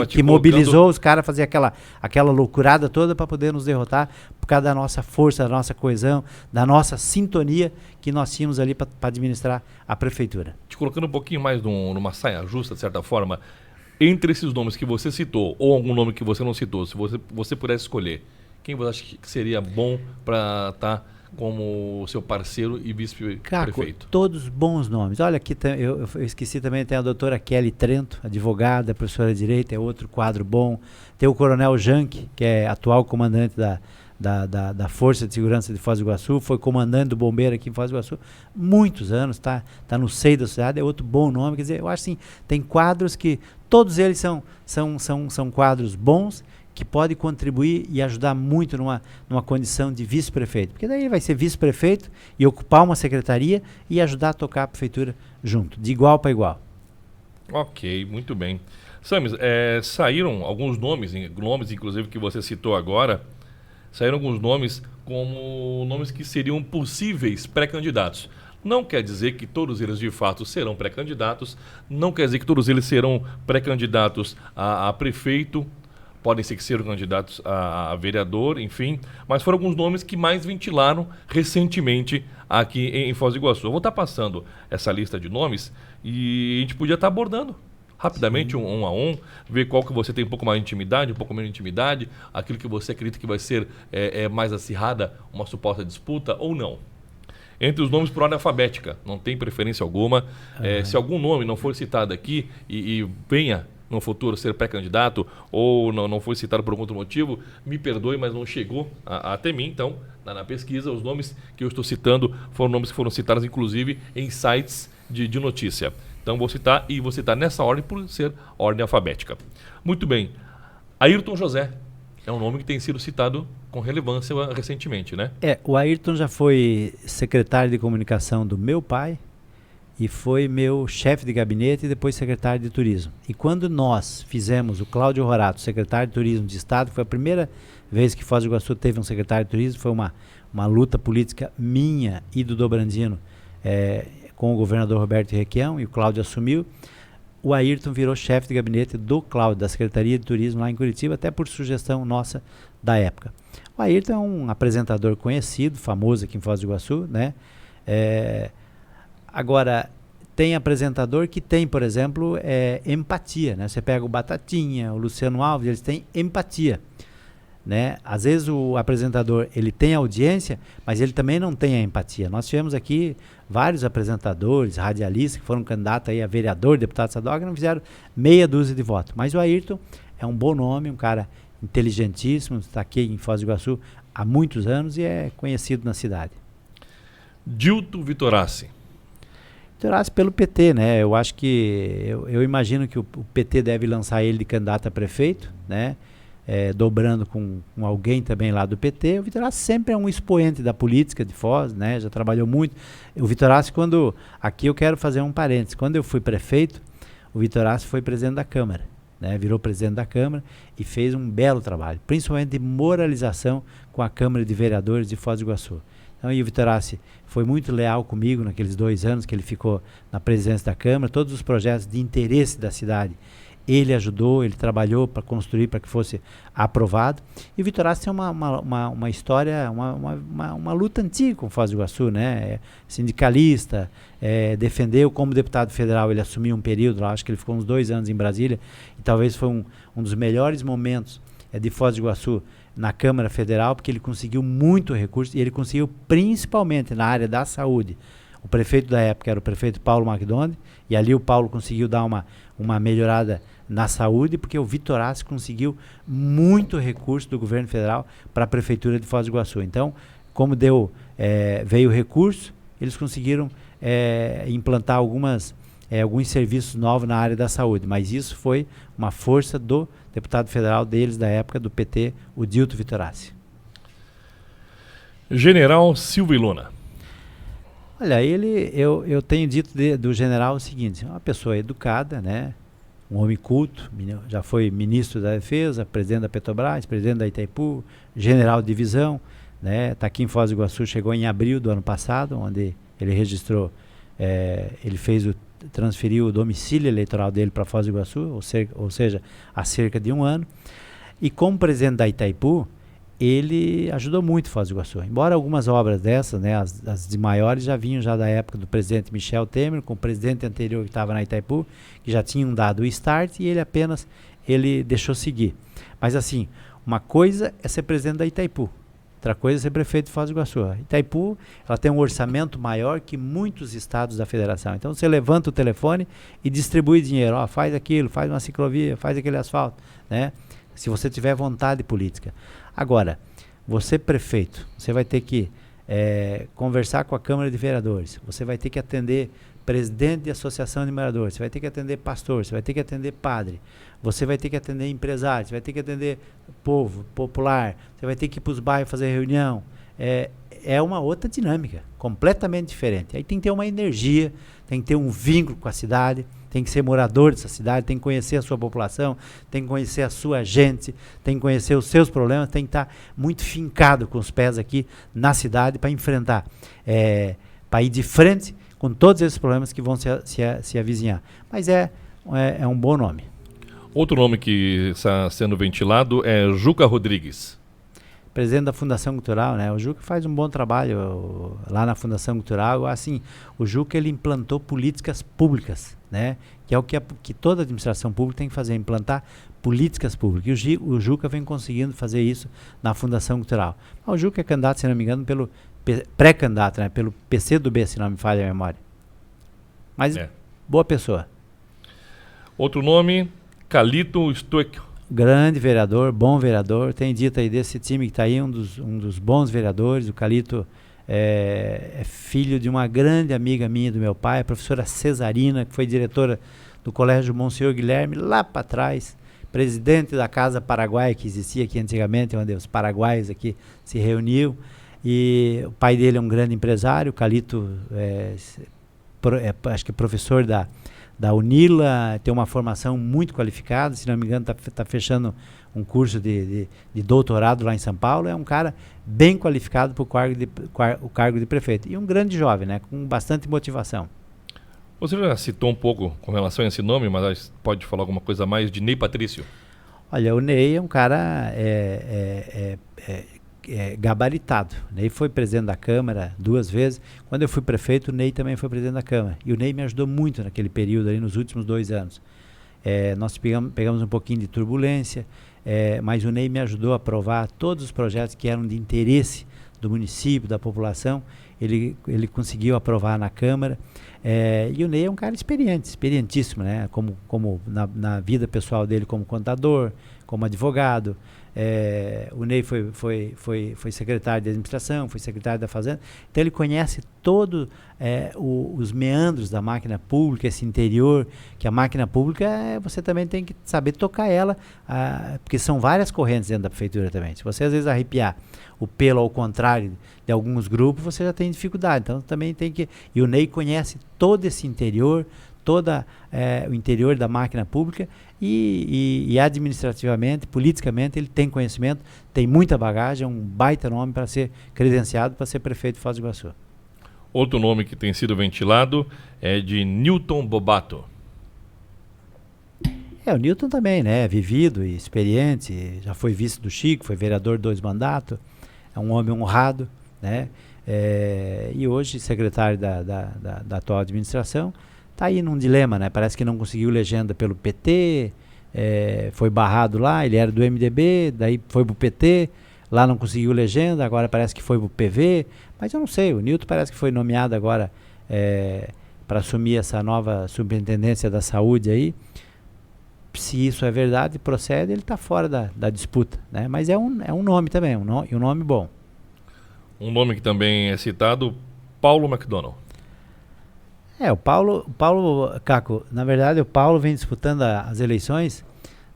Que mobilizou os caras a fazer aquela loucurada toda para poder nos derrotar por causa da nossa força, da nossa coesão, da nossa sintonia que nós tínhamos ali para administrar a prefeitura. Te colocando um pouquinho mais numa saia justa, de certa forma, entre esses nomes que você citou, ou algum nome que você não citou, se você pudesse escolher, quem você acha que seria bom para estar como seu parceiro e vice-prefeito? Todos bons nomes. Olha, aqui eu esqueci também, tem a doutora Kelly Trento, advogada, professora de Direito, é outro quadro bom. Tem o coronel Janke, que é atual comandante da Força de Segurança de Foz do Iguaçu, foi comandante do bombeiro aqui em Foz do Iguaçu, muitos anos, tá no seio da sociedade, é outro bom nome. Quer dizer, eu acho assim, tem quadros que todos eles são quadros bons, que podem contribuir e ajudar muito numa condição de vice-prefeito, porque daí ele vai ser vice-prefeito e ocupar uma secretaria e ajudar a tocar a prefeitura junto, de igual para igual. Ok, muito bem. Sames, saíram alguns nomes inclusive que você citou agora, saíram alguns nomes como nomes que seriam possíveis pré-candidatos. Não quer dizer que todos eles de fato serão pré-candidatos, não quer dizer que todos eles serão pré-candidatos a prefeito, podem ser que sejam candidatos a vereador, enfim, mas foram alguns nomes que mais ventilaram recentemente aqui em Foz do Iguaçu. Eu vou estar passando essa lista de nomes e a gente podia estar abordando rapidamente, um a um, ver qual que você tem um pouco mais de intimidade, um pouco menos de intimidade, aquilo que você acredita que vai ser mais acirrada, uma suposta disputa ou não. Entre os nomes por ordem alfabética, não tem preferência alguma. Se algum nome não for citado aqui e venha no futuro ser pré-candidato ou não foi citado por algum outro motivo, me perdoe, mas não chegou até mim. Então, na pesquisa, os nomes que eu estou citando foram nomes que foram citados, inclusive, em sites de notícia. Então, vou citar nessa ordem por ser ordem alfabética. Muito bem. Ayrton José é um nome que tem sido citado com relevância recentemente, né? O Ayrton já foi secretário de comunicação do meu pai, e foi meu chefe de gabinete e depois secretário de turismo. E quando nós fizemos o Cláudio Rorato, secretário de turismo de estado, foi a primeira vez que Foz do Iguaçu teve um secretário de turismo, foi uma luta política minha e do Dobrandino com o governador Roberto Requião, e o Cláudio assumiu. O Ayrton virou chefe de gabinete do Cláudio, da Secretaria de Turismo lá em Curitiba, até por sugestão nossa da época. O Ayrton é um apresentador conhecido, famoso aqui em Foz do Iguaçu, né? Agora, tem apresentador que tem, por exemplo, empatia, né? Você pega o Batatinha, o Luciano Alves, eles têm empatia, né? Às vezes o apresentador, ele tem audiência, mas ele também não tem a empatia. Nós tivemos aqui vários apresentadores, radialistas, que foram candidatos aí a vereador, deputado estadual, que não fizeram meia dúzia de votos. Mas o Ayrton é um bom nome, um cara inteligentíssimo, está aqui em Foz do Iguaçu há muitos anos e é conhecido na cidade. Dilto Vitorassi. Vitorassi pelo PT, né? Eu acho que, eu imagino que o PT deve lançar ele de candidato a prefeito, né? Dobrando com alguém também lá do PT. O Vitorassi sempre é um expoente da política de Foz, né? Já trabalhou muito. O Vitorassi, aqui eu quero fazer um parênteses, quando eu fui prefeito, o Vitorassi foi presidente da Câmara, né? Virou presidente da Câmara e fez um belo trabalho, principalmente de moralização com a Câmara de Vereadores de Foz do Iguaçu. Então, e o Vitorassi foi muito leal comigo naqueles 2 anos que ele ficou na presidência da Câmara. Todos os projetos de interesse da cidade, ele ajudou, ele trabalhou para construir, para que fosse aprovado. E o Vitorassi tem uma história, uma luta antiga com Foz do Iguaçu, né? Sindicalista, defendeu como deputado federal, ele assumiu um período lá, acho que ele ficou uns 2 anos em Brasília, e talvez foi um dos melhores momentos de Foz do Iguaçu na Câmara Federal, porque ele conseguiu muito recurso, e ele conseguiu principalmente na área da saúde. O prefeito da época era o prefeito Paulo McDonald, e ali o Paulo conseguiu dar uma melhorada na saúde, porque o Vitorazzi conseguiu muito recurso do governo federal para a prefeitura de Foz do Iguaçu. Então, como veio recurso, eles conseguiram implantar alguns serviços novos na área da saúde, mas isso foi uma força do deputado federal deles da época, do PT, o Dilto Vitorazzi. General Silvio Luna. Olha, eu tenho dito do general o seguinte: uma pessoa educada, né? Um homem culto, já foi ministro da Defesa, presidente da Petrobras, presidente da Itaipu, general de divisão, né? Tá aqui em Foz do Iguaçu, chegou em abril do ano passado, onde ele registrou, ele transferiu o domicílio eleitoral dele para Foz do Iguaçu, ou seja, há cerca de um ano. E como presidente da Itaipu, ele ajudou muito Foz do Iguaçu. Embora algumas obras dessas, né, as de maiores, já vinham já da época do presidente Michel Temer, com o presidente anterior que estava na Itaipu, que já tinham dado o start, e ele deixou seguir. Mas assim, uma coisa é ser presidente da Itaipu, outra coisa é ser prefeito de Foz do Iguaçu. A Itaipu, ela tem um orçamento maior que muitos estados da federação. Então você levanta o telefone e distribui dinheiro. Faz aquilo, faz uma ciclovia, faz aquele asfalto, né? Se você tiver vontade política. Agora, você prefeito, você vai ter que conversar com a Câmara de Vereadores, você vai ter que atender presidente de associação de moradores, você vai ter que atender pastor, você vai ter que atender padre, você vai ter que atender empresário, você vai ter que atender povo, popular, você vai ter que ir para os bairros fazer reunião. É uma outra dinâmica, completamente diferente. Aí tem que ter uma energia, tem que ter um vínculo com a cidade, tem que ser morador dessa cidade, tem que conhecer a sua população, tem que conhecer a sua gente, tem que conhecer os seus problemas, tem que estar muito fincado com os pés aqui na cidade para enfrentar, para ir de frente com todos esses problemas que vão se avizinhar. Mas é um bom nome. Outro nome que está sendo ventilado é Juca Rodrigues. Presidente da Fundação Cultural, né? O Juca faz um bom trabalho lá na Fundação Cultural. Assim, o Juca, ele implantou políticas públicas, né? Que é o que toda administração pública tem que fazer, implantar políticas públicas. E o Juca vem conseguindo fazer isso na Fundação Cultural. O Juca é candidato, se não me engano, pelo pré-candidato, né? Pelo PCdoB, se não me falha a memória. Mas boa pessoa. Outro nome, Calito Stoico. Grande vereador, bom vereador. Tem dito aí desse time que está aí, um dos bons vereadores. O Calito é filho de uma grande amiga minha do meu pai, a professora Cesarina, que foi diretora do Colégio Monsenhor Guilherme, lá para trás, presidente da Casa Paraguai, que existia aqui antigamente, onde os paraguaios aqui se reuniam. E o pai dele é um grande empresário. O Calito acho que é professor da Unila, tem uma formação muito qualificada, se não me engano está fechando um curso de doutorado lá em São Paulo. É um cara bem qualificado para o cargo de prefeito, e um grande jovem, né, com bastante motivação. Você já citou um pouco com relação a esse nome, mas pode falar alguma coisa mais de Ney Patrício? Olha, o Ney é um cara gabaritado. O Ney foi presidente da Câmara 2 vezes. Quando eu fui prefeito, o Ney também foi presidente da Câmara. E o Ney me ajudou muito naquele período, ali, nos últimos 2 anos. Nós pegamos um pouquinho de turbulência, mas o Ney me ajudou a aprovar todos os projetos que eram de interesse do município, da população. Ele conseguiu aprovar na Câmara. E o Ney é um cara experientíssimo, né? Como na vida pessoal dele, como contador, como advogado. O Ney foi secretário de administração, foi secretário da Fazenda, então ele conhece todos os meandros da máquina pública, esse interior, que a máquina pública, você também tem que saber tocar ela, porque são várias correntes dentro da prefeitura também. Se você às vezes arrepiar o pelo ao contrário de alguns grupos, você já tem dificuldade, então também tem que... E o Ney conhece todo esse interior, o interior da máquina pública, e administrativamente, politicamente, ele tem conhecimento, tem muita bagagem, é um baita nome para ser credenciado para ser prefeito de Foz do Iguaçu. Outro nome que tem sido ventilado é de Newton Bobato. O Newton também, né? Vivido e experiente, já foi vice do Chico, foi vereador 2 mandatos, é um homem honrado, né? E hoje secretário da atual administração. Está aí num dilema, né? Parece que não conseguiu legenda pelo PT, foi barrado lá, ele era do MDB, daí foi pro PT, lá não conseguiu legenda, agora parece que foi pro PV, mas eu não sei, o Nilton parece que foi nomeado agora para assumir essa nova superintendência da saúde aí. Se isso é verdade, procede, ele está fora da disputa, né? Mas é um nome também, e um nome bom. Um nome que também é citado, Paulo McDonald. O Paulo, Caco, na verdade o Paulo vem disputando as eleições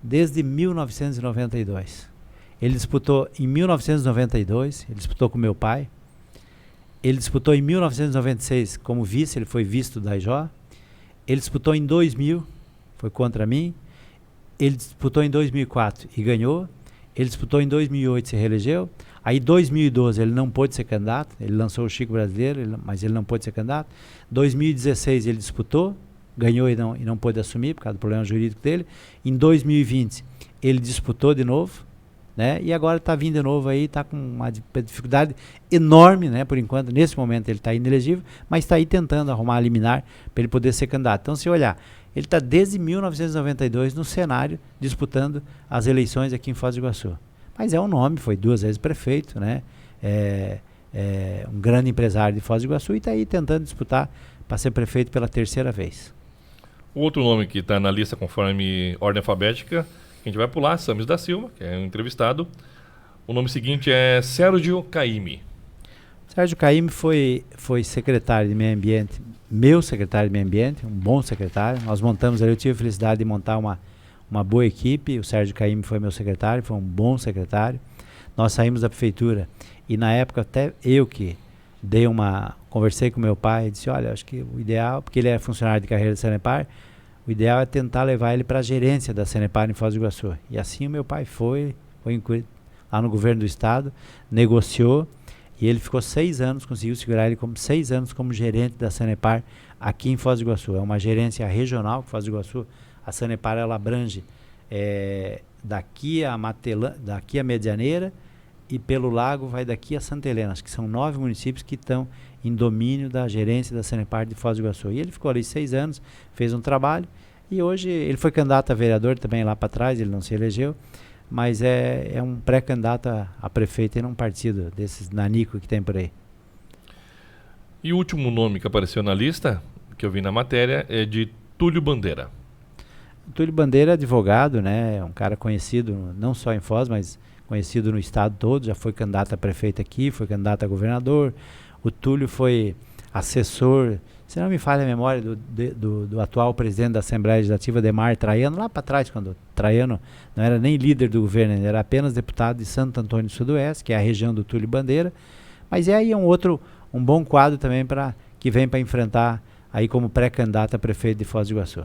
desde 1992. Ele disputou em 1992, ele disputou com meu pai. Ele disputou em 1996 como vice, ele foi vice do Daijó. Ele disputou em 2000, foi contra mim. Ele disputou em 2004 e ganhou. Ele disputou em 2008 e se reelegeu. Aí em 2012 ele não pôde ser candidato, ele lançou o Chico Brasileiro, mas ele não pôde ser candidato. 2016 ele disputou, ganhou e não pôde assumir por causa do problema jurídico dele. Em 2020 ele disputou de novo, né? E agora está vindo de novo aí, está com uma dificuldade enorme, né? Por enquanto, nesse momento ele está inelegível, mas está aí tentando arrumar a liminar para ele poder ser candidato. Então, se olhar, ele está desde 1992 no cenário, disputando as eleições aqui em Foz do Iguaçu. Mas é um nome, foi 2 vezes prefeito, né? Um grande empresário de Foz do Iguaçu e está aí tentando disputar para ser prefeito pela 3ª vez. O outro nome que está na lista conforme ordem alfabética, que a gente vai pular, Samis da Silva, que é um entrevistado. O nome seguinte é Sérgio Caymmi. Sérgio Caymmi foi secretário de Meio Ambiente, meu secretário de Meio Ambiente, um bom secretário. Nós montamos ali, eu tive a felicidade de montar uma boa equipe. O Sérgio Caymmi foi meu secretário, foi um bom secretário. Nós saímos da prefeitura e na época até eu que conversei com meu pai e disse, olha, acho que o ideal, porque ele era funcionário de carreira da Sanepar, o ideal é tentar levar ele para a gerência da Sanepar em Foz do Iguaçu. E assim o meu pai foi lá no governo do estado, negociou e ele ficou 6 anos, conseguiu segurar ele 6 anos como gerente da Sanepar aqui em Foz do Iguaçu. É uma gerência regional que Foz do Iguaçu, a Sanepar ela abrange daqui a Medianeira e pelo lago vai daqui a Santa Helena, que são 9 municípios que estão em domínio da gerência da Sanepar de Foz do Iguaçu. E ele ficou ali 6 anos, fez um trabalho e hoje ele foi candidato a vereador também lá para trás, ele não se elegeu, mas é um pré-candidato a prefeito em um partido desses nanico que tem por aí. E o último nome que apareceu na lista, que eu vi na matéria, é de Túlio Bandeira. Túlio Bandeira é advogado, né? É um cara conhecido não só em Foz, mas conhecido no estado todo, já foi candidato a prefeito aqui, foi candidato a governador. O Túlio foi assessor, se não me falha a memória, do atual presidente da Assembleia Legislativa, Ademar Traiano, lá para trás, quando Traiano não era nem líder do governo, ele era apenas deputado de Santo Antônio do Sudoeste, que é a região do Túlio Bandeira. Mas é aí um bom quadro também que vem para enfrentar aí como pré-candidato a prefeito de Foz do Iguaçu.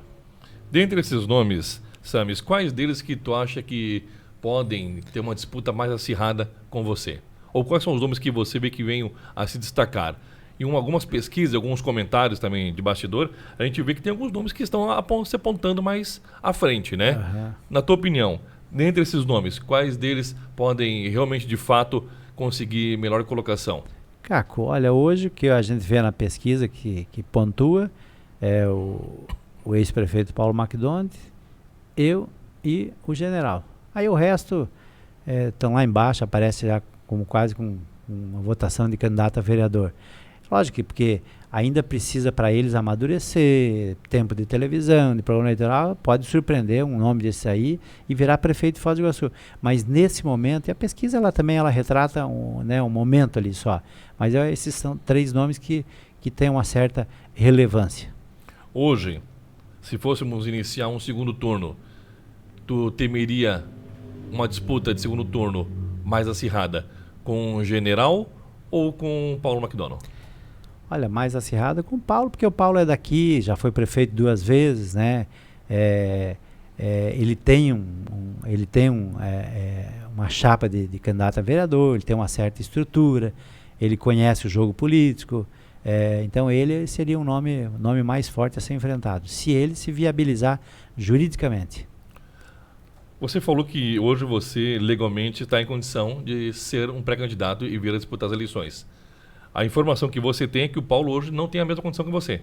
Dentre esses nomes, Samis, quais deles que tu acha que podem ter uma disputa mais acirrada com você? Ou quais são os nomes que você vê que venham a se destacar? Em algumas pesquisas, alguns comentários também de bastidor, a gente vê que tem alguns nomes que estão se apontando mais à frente, né? Uhum. Na tua opinião, dentre esses nomes, quais deles podem realmente, de fato, conseguir melhor colocação? Caco, olha, hoje o que a gente vê na pesquisa que pontua é o ex-prefeito Paulo McDonald, eu e o general. Aí o resto estão lá embaixo, aparece já quase com uma votação de candidato a vereador. Lógico que porque ainda precisa para eles amadurecer, tempo de televisão, de programa eleitoral, pode surpreender um nome desse aí e virar prefeito de Foz do Iguaçu. Mas nesse momento, e a pesquisa ela retrata um momento ali só, mas esses são 3 nomes que têm uma certa relevância. Hoje, se fôssemos iniciar um segundo turno, tu temeria uma disputa de segundo turno mais acirrada com o general ou com o Paulo McDonald? Olha, mais acirrada com o Paulo, porque o Paulo é daqui, já foi prefeito 2 vezes, né? Ele tem uma chapa de candidato a vereador, ele tem uma certa estrutura, ele conhece o jogo político, então ele seria um nome mais forte a ser enfrentado, se ele se viabilizar juridicamente. Você falou que hoje você legalmente está em condição de ser um pré-candidato e vir a disputar as eleições. A informação que você tem é que o Paulo hoje não tem a mesma condição que você.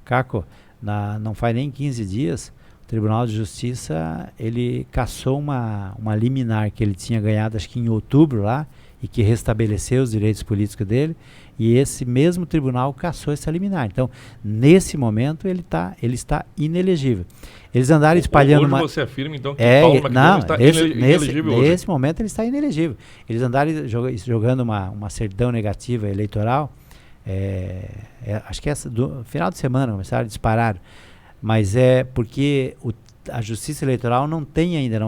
Caco, não faz nem 15 dias, o Tribunal de Justiça, ele cassou uma liminar que ele tinha ganhado, acho que em outubro lá, e que restabeleceu os direitos políticos dele, e esse mesmo tribunal cassou essa liminar. Então, nesse momento, ele está inelegível. Eles andaram espalhando hoje você afirma, então, que Paulo não, está inelegível hoje. Nesse momento, ele está inelegível. Eles andaram jogando uma certidão negativa eleitoral, acho que do final de semana, começaram a disparar, mas é porque a Justiça Eleitoral não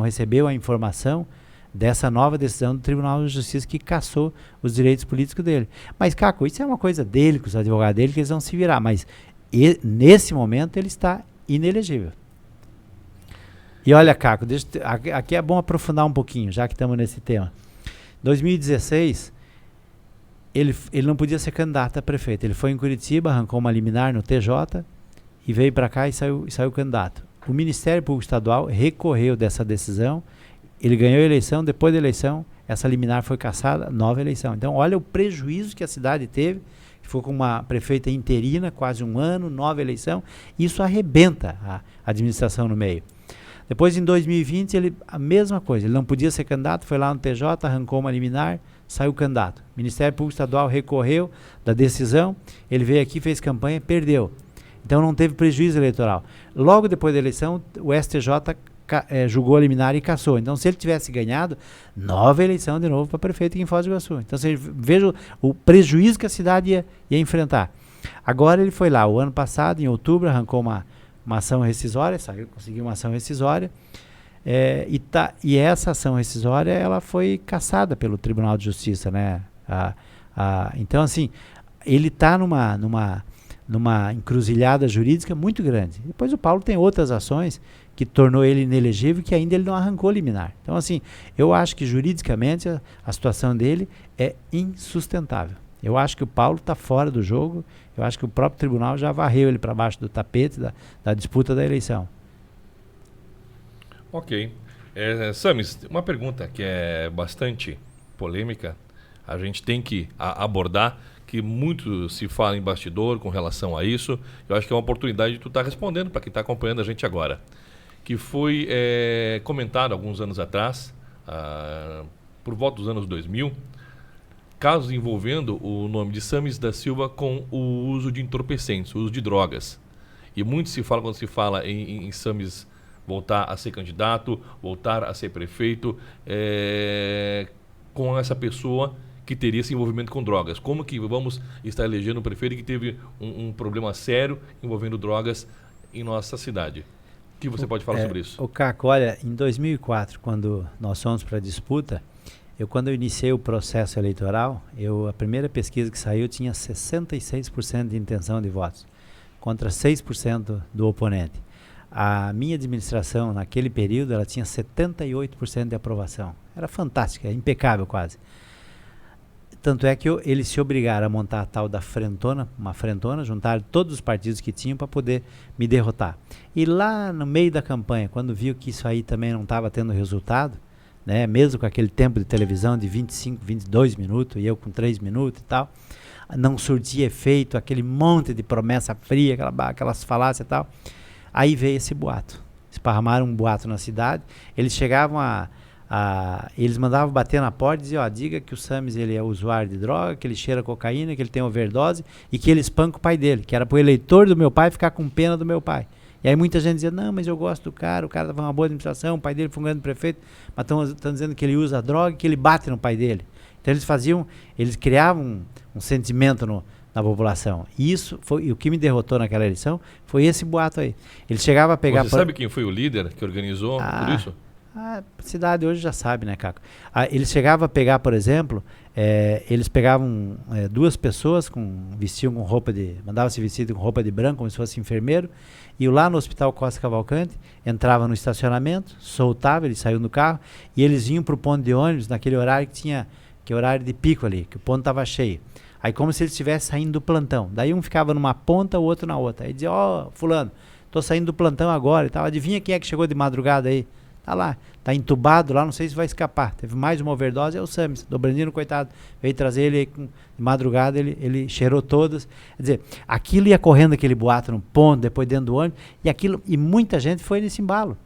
recebeu a informação dessa nova decisão do Tribunal de Justiça que cassou os direitos políticos dele. Mas, Caco, isso é uma coisa dele, com os advogados dele, que eles vão se virar, mas nesse momento ele está inelegível. E olha, Caco, aqui é bom aprofundar um pouquinho, já que estamos nesse tema. 2016, ele não podia ser candidato a prefeito. Ele foi em Curitiba, arrancou uma liminar no TJ, e veio para cá e saiu candidato. O Ministério Público Estadual recorreu dessa decisão, ele ganhou a eleição, depois da eleição, essa liminar foi cassada, nova eleição. Então, olha o prejuízo que a cidade teve, que foi com uma prefeita interina, quase um ano, nova eleição, isso arrebenta a administração no meio. Depois, em 2020, a mesma coisa, ele não podia ser candidato, foi lá no TJ, arrancou uma liminar, saiu candidato. O Ministério Público Estadual recorreu da decisão, ele veio aqui, fez campanha, perdeu. Então não teve prejuízo eleitoral. Logo depois da eleição, o STJ julgou a liminar e cassou. Então, se ele tivesse ganhado, nova eleição de novo para prefeito em Foz do Iguaçu. Então, você veja o prejuízo que a cidade ia enfrentar. Agora ele foi lá, o ano passado, em outubro, arrancou uma ação rescisória, conseguiu uma ação rescisória, e essa ação rescisória ela foi cassada pelo Tribunal de Justiça, né? Então, assim, ele está numa encruzilhada jurídica muito grande. Depois o Paulo tem outras ações que tornou ele inelegível, que ainda ele não arrancou liminar. Então, assim, eu acho que juridicamente a situação dele é insustentável. Eu acho que o Paulo está fora do jogo, eu acho que o próprio tribunal já varreu ele para baixo do tapete da disputa da eleição. Ok. Samis, uma pergunta que é bastante polêmica, a gente tem que abordar, que muito se fala em bastidor com relação a isso. Eu acho que é uma oportunidade de tu estar respondendo para quem está acompanhando a gente agora. Que foi comentado alguns anos atrás, por volta dos anos 2000, casos envolvendo o nome de Samis da Silva com o uso de entorpecentes, o uso de drogas. E muito se fala, quando se fala em Samis voltar a ser candidato, voltar a ser prefeito, com essa pessoa que teria esse envolvimento com drogas. Como que vamos estar elegendo um prefeito que teve um problema sério envolvendo drogas em nossa cidade? O que você pode falar sobre isso? O Caco, olha, em 2004, quando nós fomos para a disputa, quando eu iniciei o processo eleitoral, a primeira pesquisa que saiu tinha 66% de intenção de votos, contra 6% do oponente. A minha administração, naquele período, ela tinha 78% de aprovação. Era fantástica, impecável quase. Tanto é que eles se obrigaram a montar a tal da frentona, uma frentona, juntaram todos os partidos que tinham para poder me derrotar. E lá no meio da campanha, quando viu que isso aí também não estava tendo resultado, né, mesmo com aquele tempo de televisão de 25, 22 minutos, e eu com 3 minutos e tal, não surtia efeito, aquele monte de promessa fria, aquelas falácias e tal. Aí veio esse boato. Esparramaram um boato na cidade, eles chegavam eles mandavam bater na porta e dizer, diga que o Samis ele é usuário de droga, que ele cheira cocaína, que ele tem overdose e que ele espanca o pai dele, que era para o eleitor do meu pai ficar com pena do meu pai. E aí muita gente dizia, não, mas eu gosto do cara, o cara dava uma boa administração, o pai dele foi um grande prefeito, mas estão dizendo que ele usa droga e que ele bate no pai dele. Então eles criavam um sentimento na população. E isso foi o que me derrotou naquela eleição, foi esse boato aí. Ele chegava a pegar... Você sabe quem foi o líder que organizou tudo isso? A cidade hoje já sabe, né, Caco? Eles chegavam a pegar, por exemplo, eles pegavam 2 pessoas, vestiam com mandavam-se vestir com roupa de branco, como se fosse enfermeiro, e lá no Hospital Costa Cavalcante, entrava no estacionamento, soltava, eles saíam do carro, e eles vinham para o ponto de ônibus, naquele horário que é horário de pico ali, que o ponto estava cheio. Aí como se eles estivessem saindo do plantão. Daí um ficava numa ponta, o outro na outra. Aí dizia, fulano, tô saindo do plantão agora e tal. Adivinha quem é que chegou de madrugada aí? Tá lá, tá entubado lá, não sei se vai escapar. Teve mais uma overdose, é o Sames. Dobrandino, coitado, veio trazer ele de madrugada, ele cheirou todas. Quer dizer, aquilo ia correndo aquele boato no ponto, depois dentro do ônibus, e muita gente foi nesse embalo.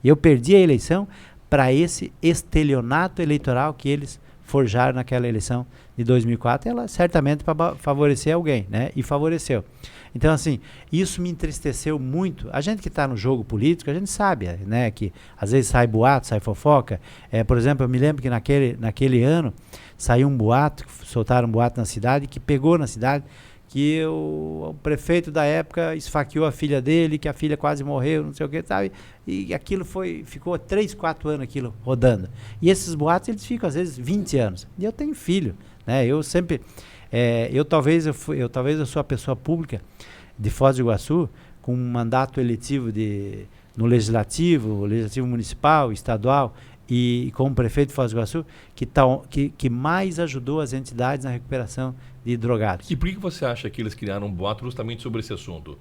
E eu perdi a eleição para esse estelionato eleitoral que eles forjaram naquela eleição de 2004, ela certamente para favorecer alguém, né? E favoreceu. Então, assim, isso me entristeceu muito. A gente que está no jogo político, a gente sabe, né, que às vezes sai boato, sai fofoca. Por exemplo, eu me lembro que naquele ano saiu um boato, soltaram um boato na cidade, que pegou na cidade, que o prefeito da época esfaqueou a filha dele, que a filha quase morreu, não sei o que, sabe? E aquilo ficou 3, 4 anos aquilo rodando. E esses boatos, eles ficam às vezes 20 anos. E eu tenho filho, né? Eu sempre, talvez eu sou a pessoa pública de Foz do Iguaçu com um mandato eletivo no legislativo municipal, estadual, e como prefeito de Foz do Iguaçu, que mais ajudou as entidades na recuperação de drogados. E por que você acha que eles criaram um boato justamente sobre esse assunto?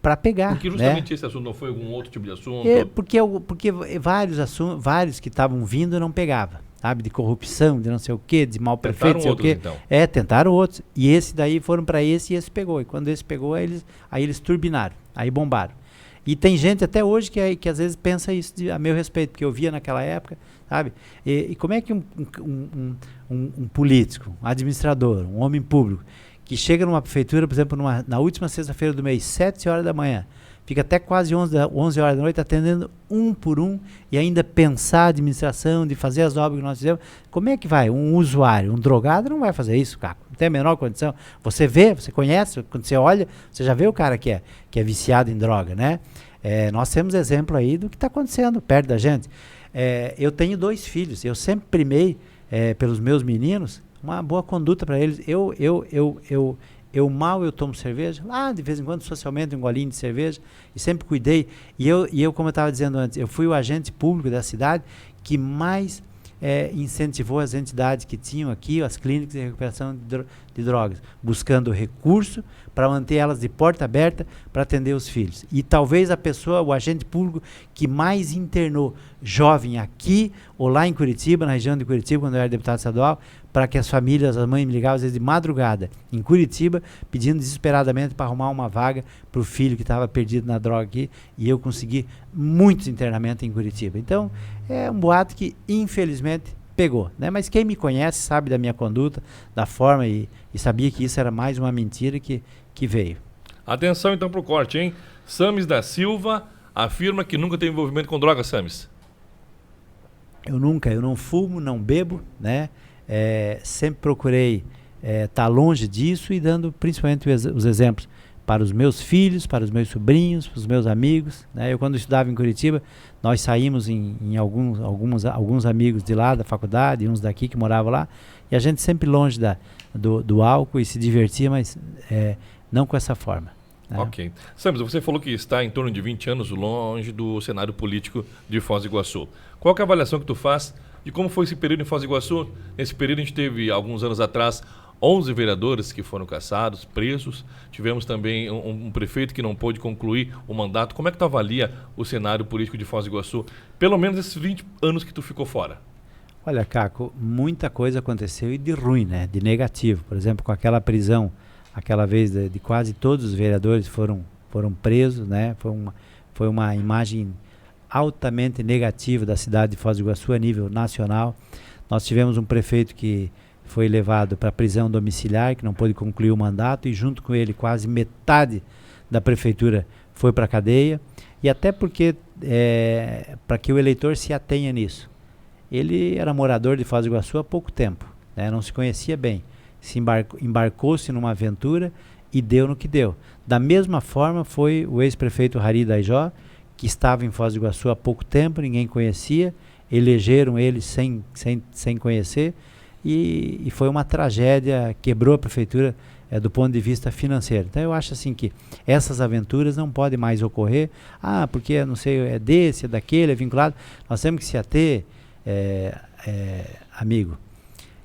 Para pegar. Porque justamente esse assunto não foi algum outro tipo de assunto? Porque vários que estavam vindo não pegavam, sabe? De corrupção, de não sei o quê, de mal prefeito, não sei o quê. Então. Tentaram outros. E esse daí foram para esse e esse pegou. E quando esse pegou, aí eles turbinaram, aí bombaram. E tem gente até hoje que às vezes pensa isso a meu respeito, porque eu via naquela época, sabe? E como é que um político, um administrador, um homem público, que chega numa prefeitura, por exemplo, na última sexta-feira do mês, 7 horas da manhã, fica até quase 11 horas da noite atendendo um por um e ainda pensar a administração, de fazer as obras que nós fizemos. Como é que vai? Um usuário, um drogado não vai fazer isso, Caco. Não tem a menor condição. Você vê, você conhece, quando você olha, você já vê o cara que é viciado em droga, né? Nós temos exemplo aí do que está acontecendo perto da gente. Eu tenho 2 filhos, eu sempre primei pelos meus meninos uma boa conduta para eles. Eu tomo cerveja, lá de vez em quando socialmente um golinho de cerveja, e sempre cuidei, e eu como eu estava dizendo antes, eu fui o agente público da cidade que mais incentivou as entidades que tinham aqui, as clínicas de recuperação de drogas, buscando recurso para manter elas de porta aberta para atender os filhos. E talvez o agente público que mais internou jovem aqui ou lá em Curitiba, na região de Curitiba, quando eu era deputado estadual, para que as famílias, as mães me ligavam às vezes de madrugada em Curitiba, pedindo desesperadamente para arrumar uma vaga para o filho que estava perdido na droga aqui, e eu consegui muitos internamentos em Curitiba. Então, é um boato que infelizmente pegou, né? Mas quem me conhece sabe da minha conduta, da forma, e sabia que isso era mais uma mentira que veio. Atenção então para o corte, hein? Sames da Silva afirma que nunca teve envolvimento com drogas, Sames. Eu não fumo, não bebo, né? Sempre procurei estar longe disso e dando principalmente os exemplos para os meus filhos, para os meus sobrinhos, para os meus amigos, né? Eu quando estudava em Curitiba, nós saímos em alguns amigos de lá da faculdade, uns daqui que moravam lá, e a gente sempre longe do álcool e se divertia, mas não com essa forma, né? Ok. Sames, você falou que está em torno de 20 anos longe do cenário político de Foz do Iguaçu. Qual que é a avaliação que tu faz de como foi esse período em Foz do Iguaçu? Nesse período a gente teve, alguns anos atrás, 11 vereadores que foram caçados, presos. Tivemos também um prefeito que não pôde concluir o mandato. Como é que tu avalia o cenário político de Foz do Iguaçu? Pelo menos esses 20 anos que tu ficou fora. Olha, Caco, muita coisa aconteceu e de ruim, né? De negativo. Por exemplo, com aquela prisão, aquela vez de quase todos os vereadores foram presos, né? Foi uma imagem altamente negativa da cidade de Foz do Iguaçu a nível nacional. Nós tivemos um prefeito que foi levado para prisão domiciliar, que não pôde concluir o mandato, e junto com ele quase metade da prefeitura foi para a cadeia, e até porque, para que o eleitor se atenha nisso, ele era morador de Foz do Iguaçu há pouco tempo, né? Não se conhecia bem, embarcou-se numa aventura e deu no que deu. Da mesma forma foi o ex-prefeito Hari Daijó, que estava em Foz do Iguaçu há pouco tempo, ninguém conhecia, elegeram ele sem conhecer, e foi uma tragédia, quebrou a prefeitura do ponto de vista financeiro. Então eu acho assim que essas aventuras não podem mais ocorrer, porque não sei, é desse, é daquele, é vinculado. Nós temos que se ater, amigo,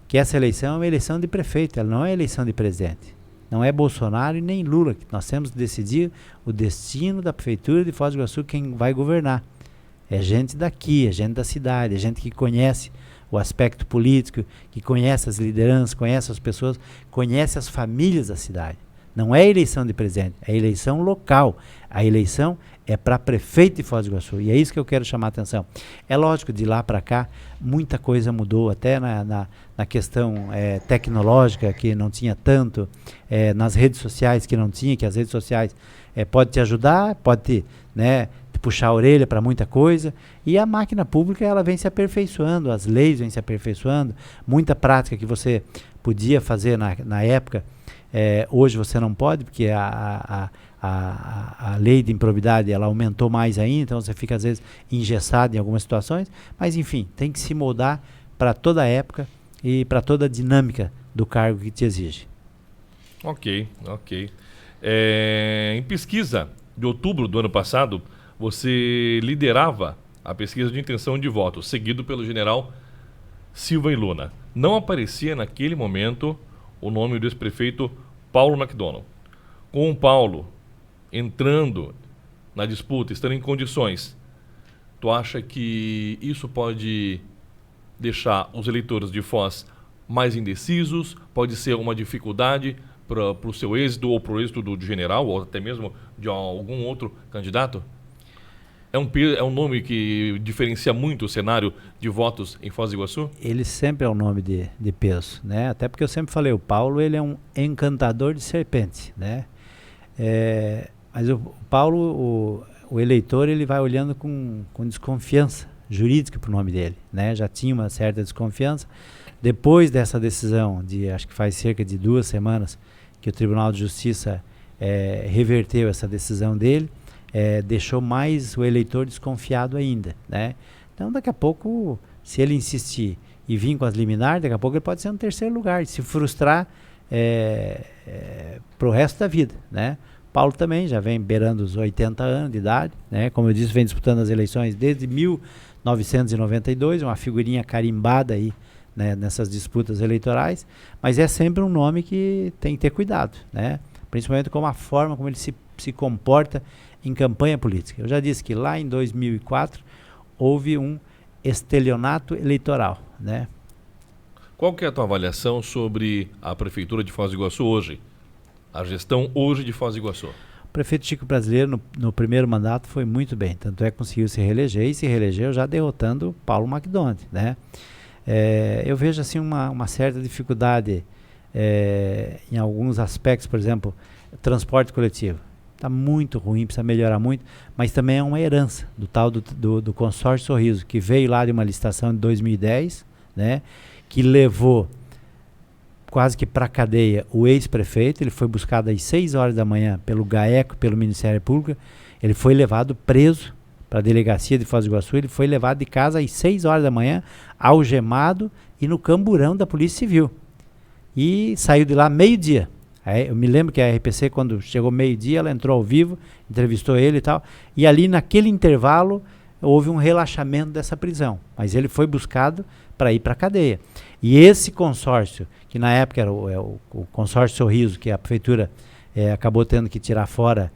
que essa eleição é uma eleição de prefeito, ela não é eleição de presidente. Não é Bolsonaro e nem Lula, que nós temos que decidir o destino da prefeitura de Foz do Iguaçu, quem vai governar. É gente daqui, é gente da cidade, é gente que conhece o aspecto político, que conhece as lideranças, conhece as pessoas, conhece as famílias da cidade. Não é eleição de presidente, é eleição local. A eleição é para prefeito de Foz do Iguaçu. E é isso que eu quero chamar a atenção. É lógico, de lá para cá, muita coisa mudou, até na questão tecnológica, que não tinha tanto, nas redes sociais, que não tinha, que as redes sociais pode te ajudar, pode te puxar a orelha para muita coisa. E a máquina pública, ela vem se aperfeiçoando, as leis vêm se aperfeiçoando, muita prática que você podia fazer na época, hoje você não pode, porque a lei de improbidade ela aumentou mais ainda, então você fica às vezes engessado em algumas situações, mas enfim, tem que se moldar para toda a época e para toda a dinâmica do cargo que te exige. Ok. Em pesquisa de outubro do ano passado, você liderava a pesquisa de intenção de voto, seguido pelo general Silva e Luna. Não aparecia naquele momento o nome do ex-prefeito Paulo McDonald. Com o Paulo entrando na disputa, estando em condições, tu acha que isso pode deixar os eleitores de Foz mais indecisos? Pode ser uma dificuldade para o seu êxito ou para o êxito do general ou até mesmo de algum outro candidato? É um nome que diferencia muito o cenário de votos em Foz do Iguaçu? Ele sempre é um nome de peso, né? Até porque eu sempre falei, o Paulo ele é um encantador de serpente, né? Mas o Paulo, o eleitor, ele vai olhando com desconfiança jurídica para o nome dele, né? Já tinha uma certa desconfiança. Depois dessa decisão, acho que faz cerca de 2 semanas, que o Tribunal de Justiça reverteu essa decisão dele, deixou mais o eleitor desconfiado ainda, né? Então, daqui a pouco, se ele insistir e vir com as liminares, daqui a pouco ele pode ser no 3º lugar, e se frustrar para o resto da vida, né? Paulo também já vem beirando os 80 anos de idade, né? Como eu disse, vem disputando as eleições desde 1992, uma figurinha carimbada aí, né, nessas disputas eleitorais, mas é sempre um nome que tem que ter cuidado, né? Principalmente com a forma como ele se comporta em campanha política. Eu já disse que lá em 2004 houve um estelionato eleitoral, né? Qual que é a tua avaliação sobre a Prefeitura de Foz do Iguaçu hoje? A gestão hoje de Foz do Iguaçu? O prefeito Chico Brasileiro, no primeiro mandato, foi muito bem. Tanto é que conseguiu se reeleger, e se reelegeu já derrotando Paulo McDonald, né? Eu vejo assim uma certa dificuldade em alguns aspectos, por exemplo, transporte coletivo. Está muito ruim, precisa melhorar muito, mas também é uma herança do tal do consórcio Sorriso, que veio lá de uma licitação de 2010, né, que levou quase que para a cadeia o ex-prefeito. Ele foi buscado às 6 horas da manhã pelo GAECO, pelo Ministério Público. Ele foi levado preso para a delegacia de Foz do Iguaçu. Ele foi levado de casa às 6 horas da manhã, algemado e no camburão da Polícia Civil. E saiu de lá meio-dia. Eu me lembro que a RPC, quando chegou meio-dia, ela entrou ao vivo, entrevistou ele e tal. E ali, naquele intervalo, houve um relaxamento dessa prisão. Mas ele foi buscado para ir para a cadeia. E esse consórcio, que na época era o consórcio Sorriso, que a prefeitura acabou tendo que tirar fora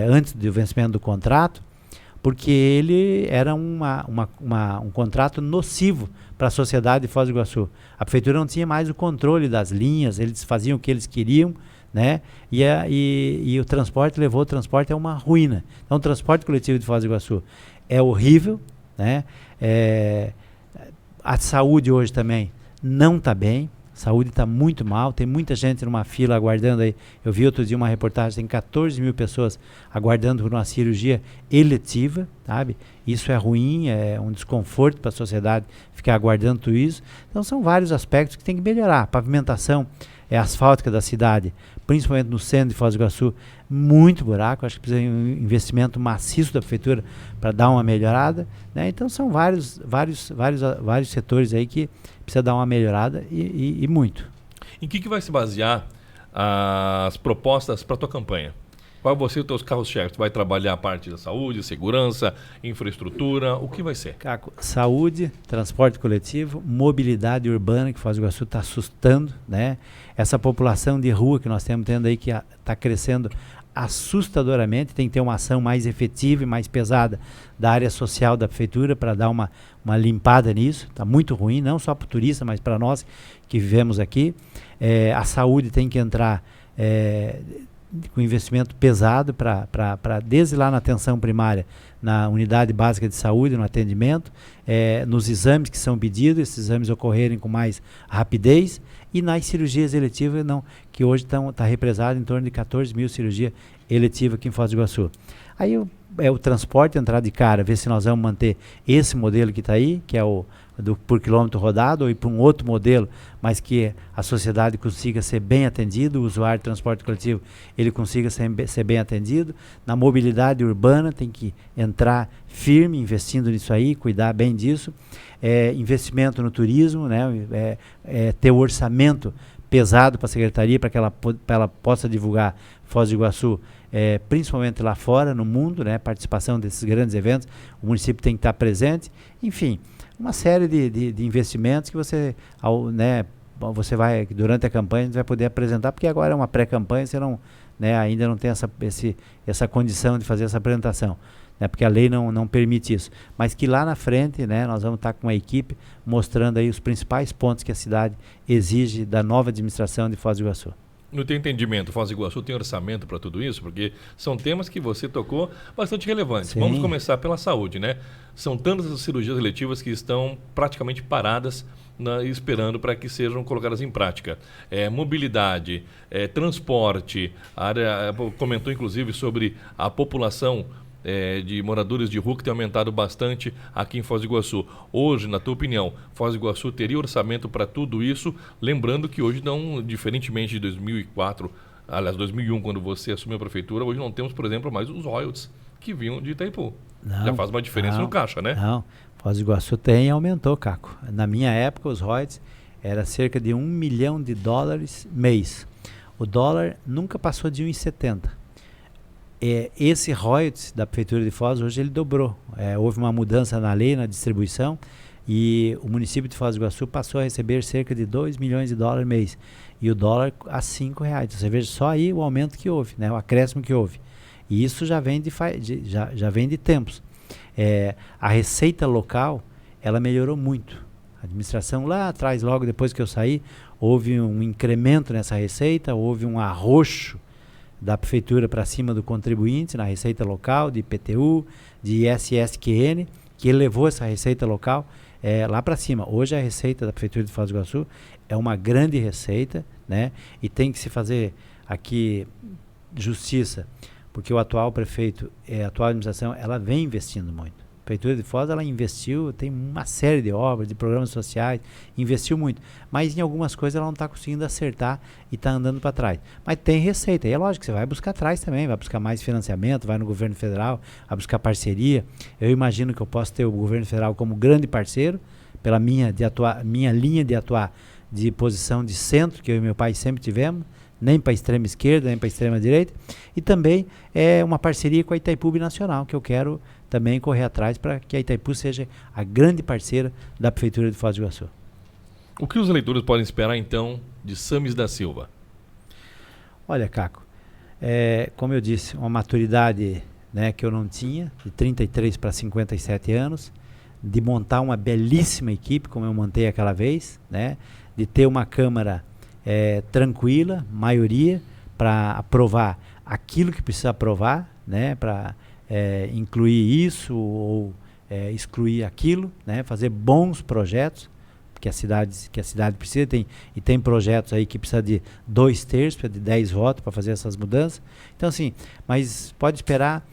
antes do vencimento do contrato, porque ele era um contrato nocivo para a sociedade de Foz do Iguaçu. A prefeitura não tinha mais o controle das linhas, eles faziam o que eles queriam, né? E o transporte o transporte é uma ruína. Então, o transporte coletivo de Foz do Iguaçu é horrível, né? A saúde hoje também não está bem. A saúde está muito mal, tem muita gente numa fila aguardando aí. Eu vi outro dia uma reportagem, tem 14 mil pessoas aguardando por uma cirurgia eletiva, sabe? Isso é ruim, é um desconforto para a sociedade ficar aguardando tudo isso. Então são vários aspectos que tem que melhorar. A pavimentação asfáltica da cidade, principalmente no centro de Foz do Iguaçu, muito buraco. Acho que precisa de um investimento maciço da prefeitura para dar uma melhorada, né? Então são vários setores aí que precisa dar uma melhorada e muito. Em que vai se basear as propostas para a tua campanha? Qual vai ser os teus carros-chefes? Tu vai trabalhar a parte da saúde, segurança, infraestrutura? O que vai ser? Caco, saúde, transporte coletivo, mobilidade urbana, que Foz do Iguaçu está assustando, né? Essa população de rua que nós temos tendo aí, que está crescendo assustadoramente, tem que ter uma ação mais efetiva e mais pesada da área social da prefeitura para dar uma limpada nisso. Está muito ruim, não só para o turista, mas para nós que vivemos aqui. A saúde tem que entrar com investimento pesado desde lá na atenção primária, na unidade básica de saúde, no atendimento, nos exames que são pedidos, esses exames ocorrerem com mais rapidez, e nas cirurgias eletivas, que hoje está represado em torno de 14 mil cirurgias eletivas aqui em Foz do Iguaçu. Aí o transporte entrar de cara, ver se nós vamos manter esse modelo que está aí, que é o por quilômetro rodado, ou ir para um outro modelo, mas que a sociedade consiga ser bem atendido, o usuário de transporte coletivo ele consiga ser bem atendido. Na mobilidade urbana tem que entrar firme, investindo nisso aí, cuidar bem disso. Investimento no turismo, né? Ter o orçamento pesado para a secretaria, para que ela possa divulgar Foz do Iguaçu, principalmente lá fora, no mundo, né? Participação desses grandes eventos, o município tem que estar presente. Enfim, uma série de investimentos que você vai, durante a campanha, vai poder apresentar, porque agora é uma pré-campanha, você não, né, ainda não tem essa condição de fazer essa apresentação, né, porque a lei não permite isso. Mas que lá na frente, né, nós vamos estar com uma equipe mostrando aí os principais pontos que a cidade exige da nova administração de Foz do Iguaçu. No teu entendimento, Foz do Iguaçu tem orçamento para tudo isso? Porque são temas que você tocou bastante relevantes. Sim. Vamos começar pela saúde, né? São tantas as cirurgias eletivas que estão praticamente paradas esperando para que sejam colocadas em prática. Mobilidade, transporte, a área comentou inclusive sobre a população de moradores de rua que tem aumentado bastante aqui em Foz do Iguaçu. Hoje, na tua opinião, Foz do Iguaçu teria orçamento para tudo isso? Lembrando que hoje não, diferentemente de 2004, aliás, 2001, quando você assumiu a prefeitura, hoje não temos, por exemplo, mais os royalties que vinham de Itaipu. Já faz uma diferença no caixa, né? Não, Foz do Iguaçu tem e aumentou, Caco. Na minha época, os royalties era cerca de $1 milhão mês. O dólar nunca passou de 1,70. Esse royalties da Prefeitura de Foz, hoje ele dobrou. Houve uma mudança na lei, na distribuição, e o município de Foz do Iguaçu passou a receber cerca de $2 milhões mês. E o dólar a R$5. Então, você veja só aí o aumento que houve, né, o acréscimo que houve. E isso já vem de tempos. A receita local, ela melhorou muito. A administração lá atrás, logo depois que eu saí, houve um incremento nessa receita, houve um arroxo da prefeitura para cima do contribuinte na receita local, de IPTU, de ISSQN, que elevou essa receita local lá para cima. Hoje a receita da prefeitura de Foz do Iguaçu é uma grande receita, né? E tem que se fazer aqui justiça, porque o atual prefeito, a atual administração, ela vem investindo muito. A Prefeitura de Foz, ela investiu, tem uma série de obras, de programas sociais, investiu muito. Mas em algumas coisas ela não está conseguindo acertar e está andando para trás. Mas tem receita, e é lógico que você vai buscar atrás também, vai buscar mais financiamento, vai no governo federal, vai buscar parceria. Eu imagino que eu posso ter o governo federal como grande parceiro, pela minha linha de atuar de posição de centro, que eu e meu pai sempre tivemos, nem para a extrema esquerda, nem para a extrema direita, e também uma parceria com a Itaipu Nacional, que eu quero também correr atrás para que a Itaipu seja a grande parceira da Prefeitura de Foz do Iguaçu. O que os eleitores podem esperar, então, de Samis da Silva? Olha, Caco, como eu disse, uma maturidade, né, que eu não tinha, de 33 para 57 anos, de montar uma belíssima equipe, como eu montei aquela vez, né, de ter uma Câmara tranquila, maioria, para aprovar aquilo que precisa aprovar, né, para incluir isso ou excluir aquilo, né, fazer bons projetos que a cidade precisa, tem projetos aí que precisa de 2/3, de 10 votos para fazer essas mudanças. Então, assim, mas pode esperar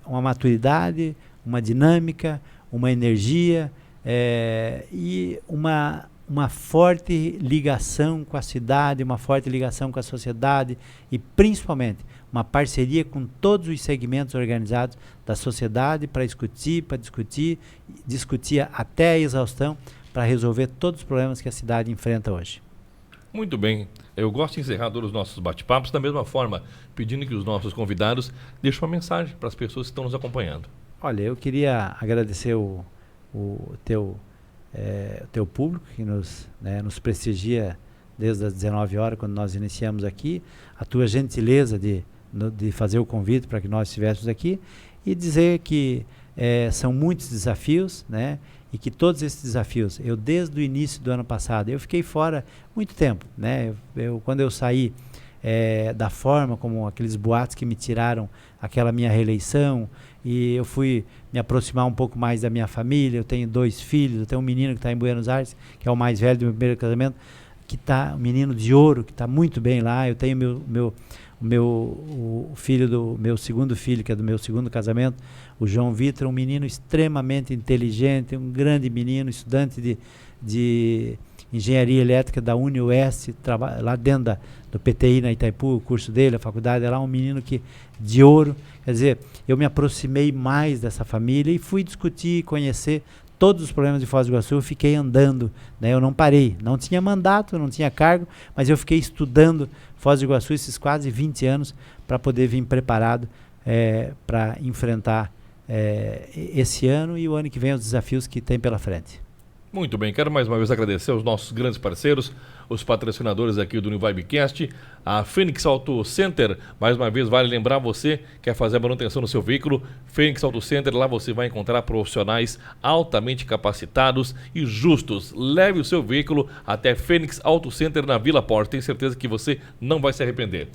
uma maturidade, uma dinâmica, uma energia e uma forte ligação com a cidade, uma forte ligação com a sociedade e, principalmente, uma parceria com todos os segmentos organizados da sociedade para discutir até a exaustão para resolver todos os problemas que a cidade enfrenta hoje. Muito bem. Eu gosto de encerrar todos os nossos bate-papos da mesma forma, pedindo que os nossos convidados deixem uma mensagem para as pessoas que estão nos acompanhando. Olha, eu queria agradecer o teu público que nos prestigia desde as 19 horas, quando nós iniciamos aqui, a tua gentileza de de fazer o convite para que nós estivéssemos aqui e dizer que são muitos desafios, né? E que todos esses desafios, eu desde o início do ano passado, eu fiquei fora muito tempo, né? Quando eu saí da forma como aqueles boatos que me tiraram aquela minha reeleição, e eu fui me aproximar um pouco mais da minha família. Eu tenho 2 filhos, eu tenho um menino que está em Buenos Aires, que é o mais velho do meu primeiro casamento, que está um menino de ouro, que está muito bem lá. Eu tenho o filho do meu segundo filho, que é do meu segundo casamento, o João Vitor, um menino extremamente inteligente, um grande menino, estudante de engenharia elétrica da UniOeste, lá dentro do PTI na Itaipu, o curso dele, a faculdade, é lá um menino de ouro. Quer dizer, eu me aproximei mais dessa família e fui discutir e conhecer todos os problemas de Foz do Iguaçu. Eu fiquei andando, né? Eu não parei, não tinha mandato, não tinha cargo, mas eu fiquei estudando Foz do Iguaçu esses quase 20 anos para poder vir preparado para enfrentar esse ano e o ano que vem os desafios que tem pela frente. Muito bem, quero mais uma vez agradecer aos nossos grandes parceiros, os patrocinadores aqui do New Vibecast, a Phoenix Auto Center. Mais uma vez, vale lembrar você que quer fazer a manutenção no seu veículo, Phoenix Auto Center, lá você vai encontrar profissionais altamente capacitados e justos. Leve o seu veículo até Phoenix Auto Center na Vila Porta, tenho certeza que você não vai se arrepender.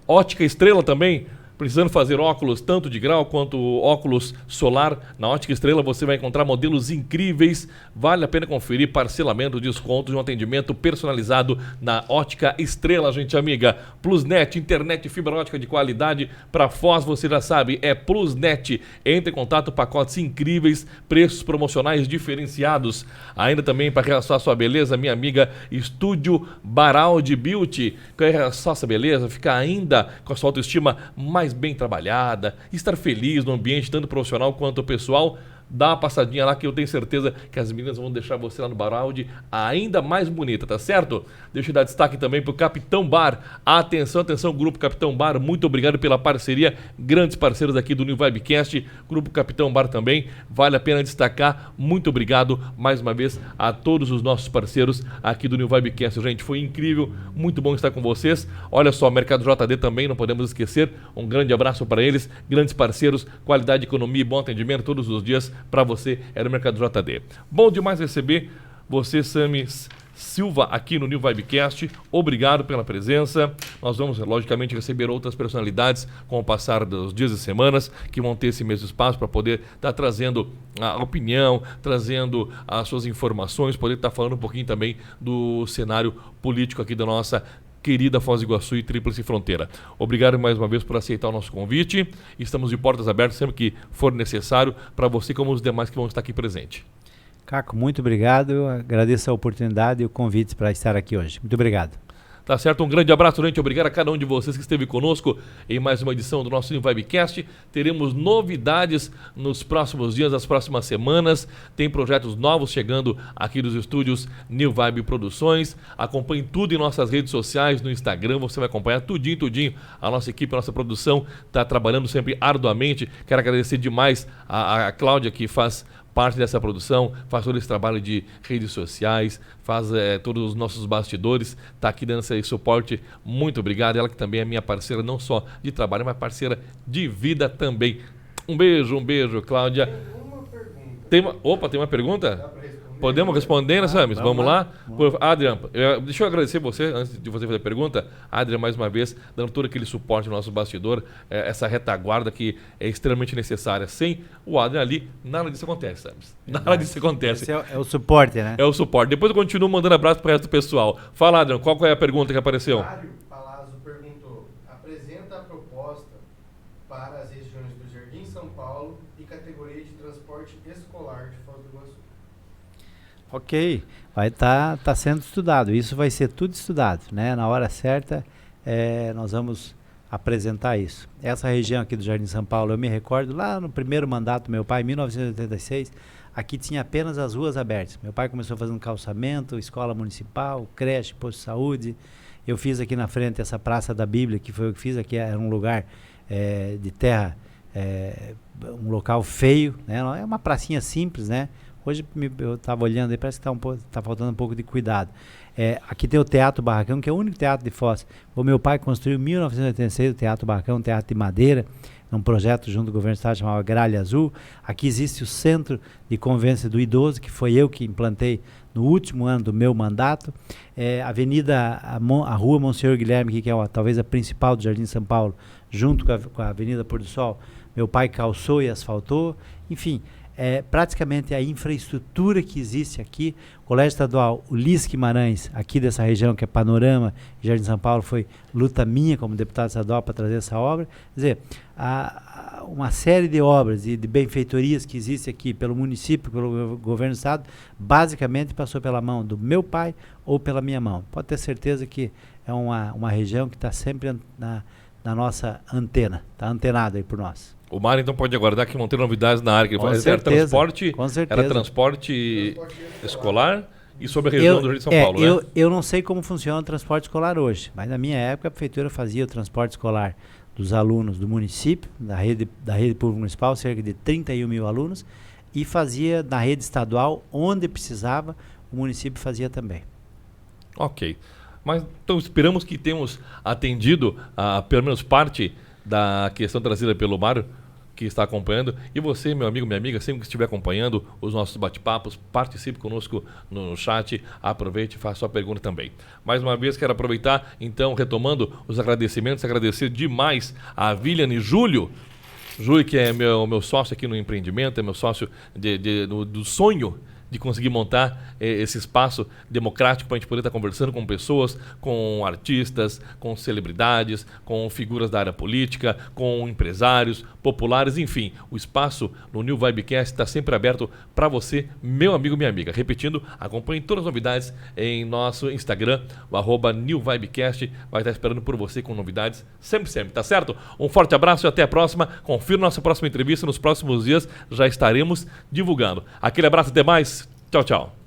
Ótica Estrela também. Precisando fazer óculos tanto de grau quanto óculos solar, na Ótica Estrela você vai encontrar modelos incríveis. Vale a pena conferir parcelamento, descontos e um atendimento personalizado na Ótica Estrela, gente amiga. Plusnet, internet fibra ótica de qualidade para Foz, você já sabe, é Plusnet. Entre em contato, pacotes incríveis, preços promocionais diferenciados. Ainda também para realçar sua beleza, minha amiga, Estúdio Baraldi Beauty. Quer realçar sua beleza, ficar ainda com a sua autoestima mais bem trabalhada, estar feliz no ambiente tanto profissional quanto pessoal, dá uma passadinha lá que eu tenho certeza que as meninas vão deixar você lá no Baraldi ainda mais bonita, tá certo? Deixa eu dar destaque também pro Capitão Bar. Atenção, atenção, Grupo Capitão Bar, muito obrigado pela parceria, grandes parceiros aqui do New Vibecast, Grupo Capitão Bar também, vale a pena destacar, muito obrigado mais uma vez a todos os nossos parceiros aqui do New Vibecast, gente, foi incrível, muito bom estar com vocês. Olha só, Mercado JD também, não podemos esquecer, um grande abraço para eles, grandes parceiros, qualidade, economia e bom atendimento todos os dias para você, é no Mercado JD. Bom demais receber você, Sami Silva, aqui no New Vibecast. Obrigado pela presença. Nós vamos, logicamente, receber outras personalidades com o passar dos dias e semanas que vão ter esse mesmo espaço para poder estar trazendo a opinião, trazendo as suas informações, poder estar falando um pouquinho também do cenário político aqui da nossa querida Foz do Iguaçu e Tríplice Fronteira. Obrigado mais uma vez por aceitar o nosso convite. Estamos de portas abertas sempre que for necessário para você como os demais que vão estar aqui presentes. Caco, muito obrigado. Eu agradeço a oportunidade e o convite para estar aqui hoje. Muito obrigado. Tá certo? Um grande abraço, gente. Obrigado a cada um de vocês que esteve conosco em mais uma edição do nosso New Vibecast. Teremos novidades nos próximos dias, nas próximas semanas. Tem projetos novos chegando aqui dos estúdios New Vibe Produções. Acompanhe tudo em nossas redes sociais, no Instagram. Você vai acompanhar tudinho. A nossa equipe, a nossa produção está trabalhando sempre arduamente. Quero agradecer demais a Cláudia, que faz parte dessa produção, faz todo esse trabalho de redes sociais, faz todos os nossos bastidores, está aqui dando esse suporte, muito obrigado. Ela que também é minha parceira, não só de trabalho, mas parceira de vida também. Um beijo, Cláudia. Tem uma pergunta? Podemos responder, né, Samis? Vamos lá? Adrian, deixa eu agradecer você, antes de você fazer a pergunta. Adrian, mais uma vez, dando todo aquele suporte no nosso bastidor, essa retaguarda que é extremamente necessária. Sem o Adrian ali, nada disso acontece, Samis. Nada disso acontece. Esse é o suporte, né? É o suporte. Depois eu continuo mandando abraço para o resto do pessoal. Fala, Adrian, qual é a pergunta que apareceu? Mário Palazzo perguntou: apresenta a proposta para as regiões do Jardim São Paulo e categoria de transporte escolar de Foz do Iguaçu. Ok, vai tá sendo estudado, isso vai ser tudo estudado, né? Na hora certa nós vamos apresentar isso. Essa região aqui do Jardim São Paulo, eu me recordo lá no primeiro mandato do meu pai, em 1986, aqui tinha apenas as ruas abertas. Meu pai começou fazendo calçamento, escola municipal, creche, posto de saúde. Eu fiz aqui na frente essa Praça da Bíblia, que foi eu que fiz aqui, era um lugar de terra, um local feio, né? É uma pracinha simples, né? Hoje eu estava olhando aí, parece que tá faltando um pouco de cuidado. Aqui tem o Teatro Barracão, que é o único teatro de Foz. O meu pai construiu em 1986 o Teatro Barracão, um teatro de madeira, num projeto junto do governo do estado chamado Gralha Azul. Aqui existe o Centro de Convivência do Idoso, que foi eu que implantei no último ano do meu mandato. A Rua Monsenhor Guilherme, que é talvez a principal do Jardim São Paulo, junto com a Avenida Pôr do Sol, meu pai calçou e asfaltou. Enfim, praticamente a infraestrutura que existe aqui. O Colégio Estadual Ulisses Guimarães, aqui dessa região, que é Panorama e Jardim São Paulo, foi luta minha como deputado estadual para trazer essa obra. Quer dizer, uma série de obras e de benfeitorias que existe aqui pelo município, pelo governo do estado, basicamente passou pela mão do meu pai ou pela minha mão. Pode ter certeza que é uma região que está sempre na nossa antena, está antenado aí por nós. O Mário, então, pode aguardar que vão ter novidades na área que ele faz. Era transporte, com certeza. Era transporte escolar e sobre a região do Rio de São Paulo, né? Eu não sei como funciona o transporte escolar hoje, mas na minha época a prefeitura fazia o transporte escolar dos alunos do município, da rede pública municipal, cerca de 31 mil alunos, e fazia na rede estadual, onde precisava, o município fazia também. Ok. Mas então esperamos que tenhamos atendido pelo menos parte da questão trazida pelo Mário, que está acompanhando. E você, meu amigo, minha amiga, sempre que estiver acompanhando os nossos bate-papos, participe conosco no chat, aproveite e faça sua pergunta também. Mais uma vez, quero aproveitar, então, retomando os agradecimentos, agradecer demais a William e Júlio, que é meu sócio aqui no empreendimento, é meu sócio do sonho de conseguir montar esse espaço democrático para a gente poder estar conversando com pessoas, com artistas, com celebridades, com figuras da área política, com empresários, populares, enfim. O espaço no New Vibecast está sempre aberto para você, meu amigo, minha amiga. Repetindo, acompanhe todas as novidades em nosso Instagram, o @NewVibecast, vai estar esperando por você com novidades sempre, tá certo? Um forte abraço e até a próxima. Confira nossa próxima entrevista, nos próximos dias já estaremos divulgando. Aquele abraço, até mais. Tchau, tchau.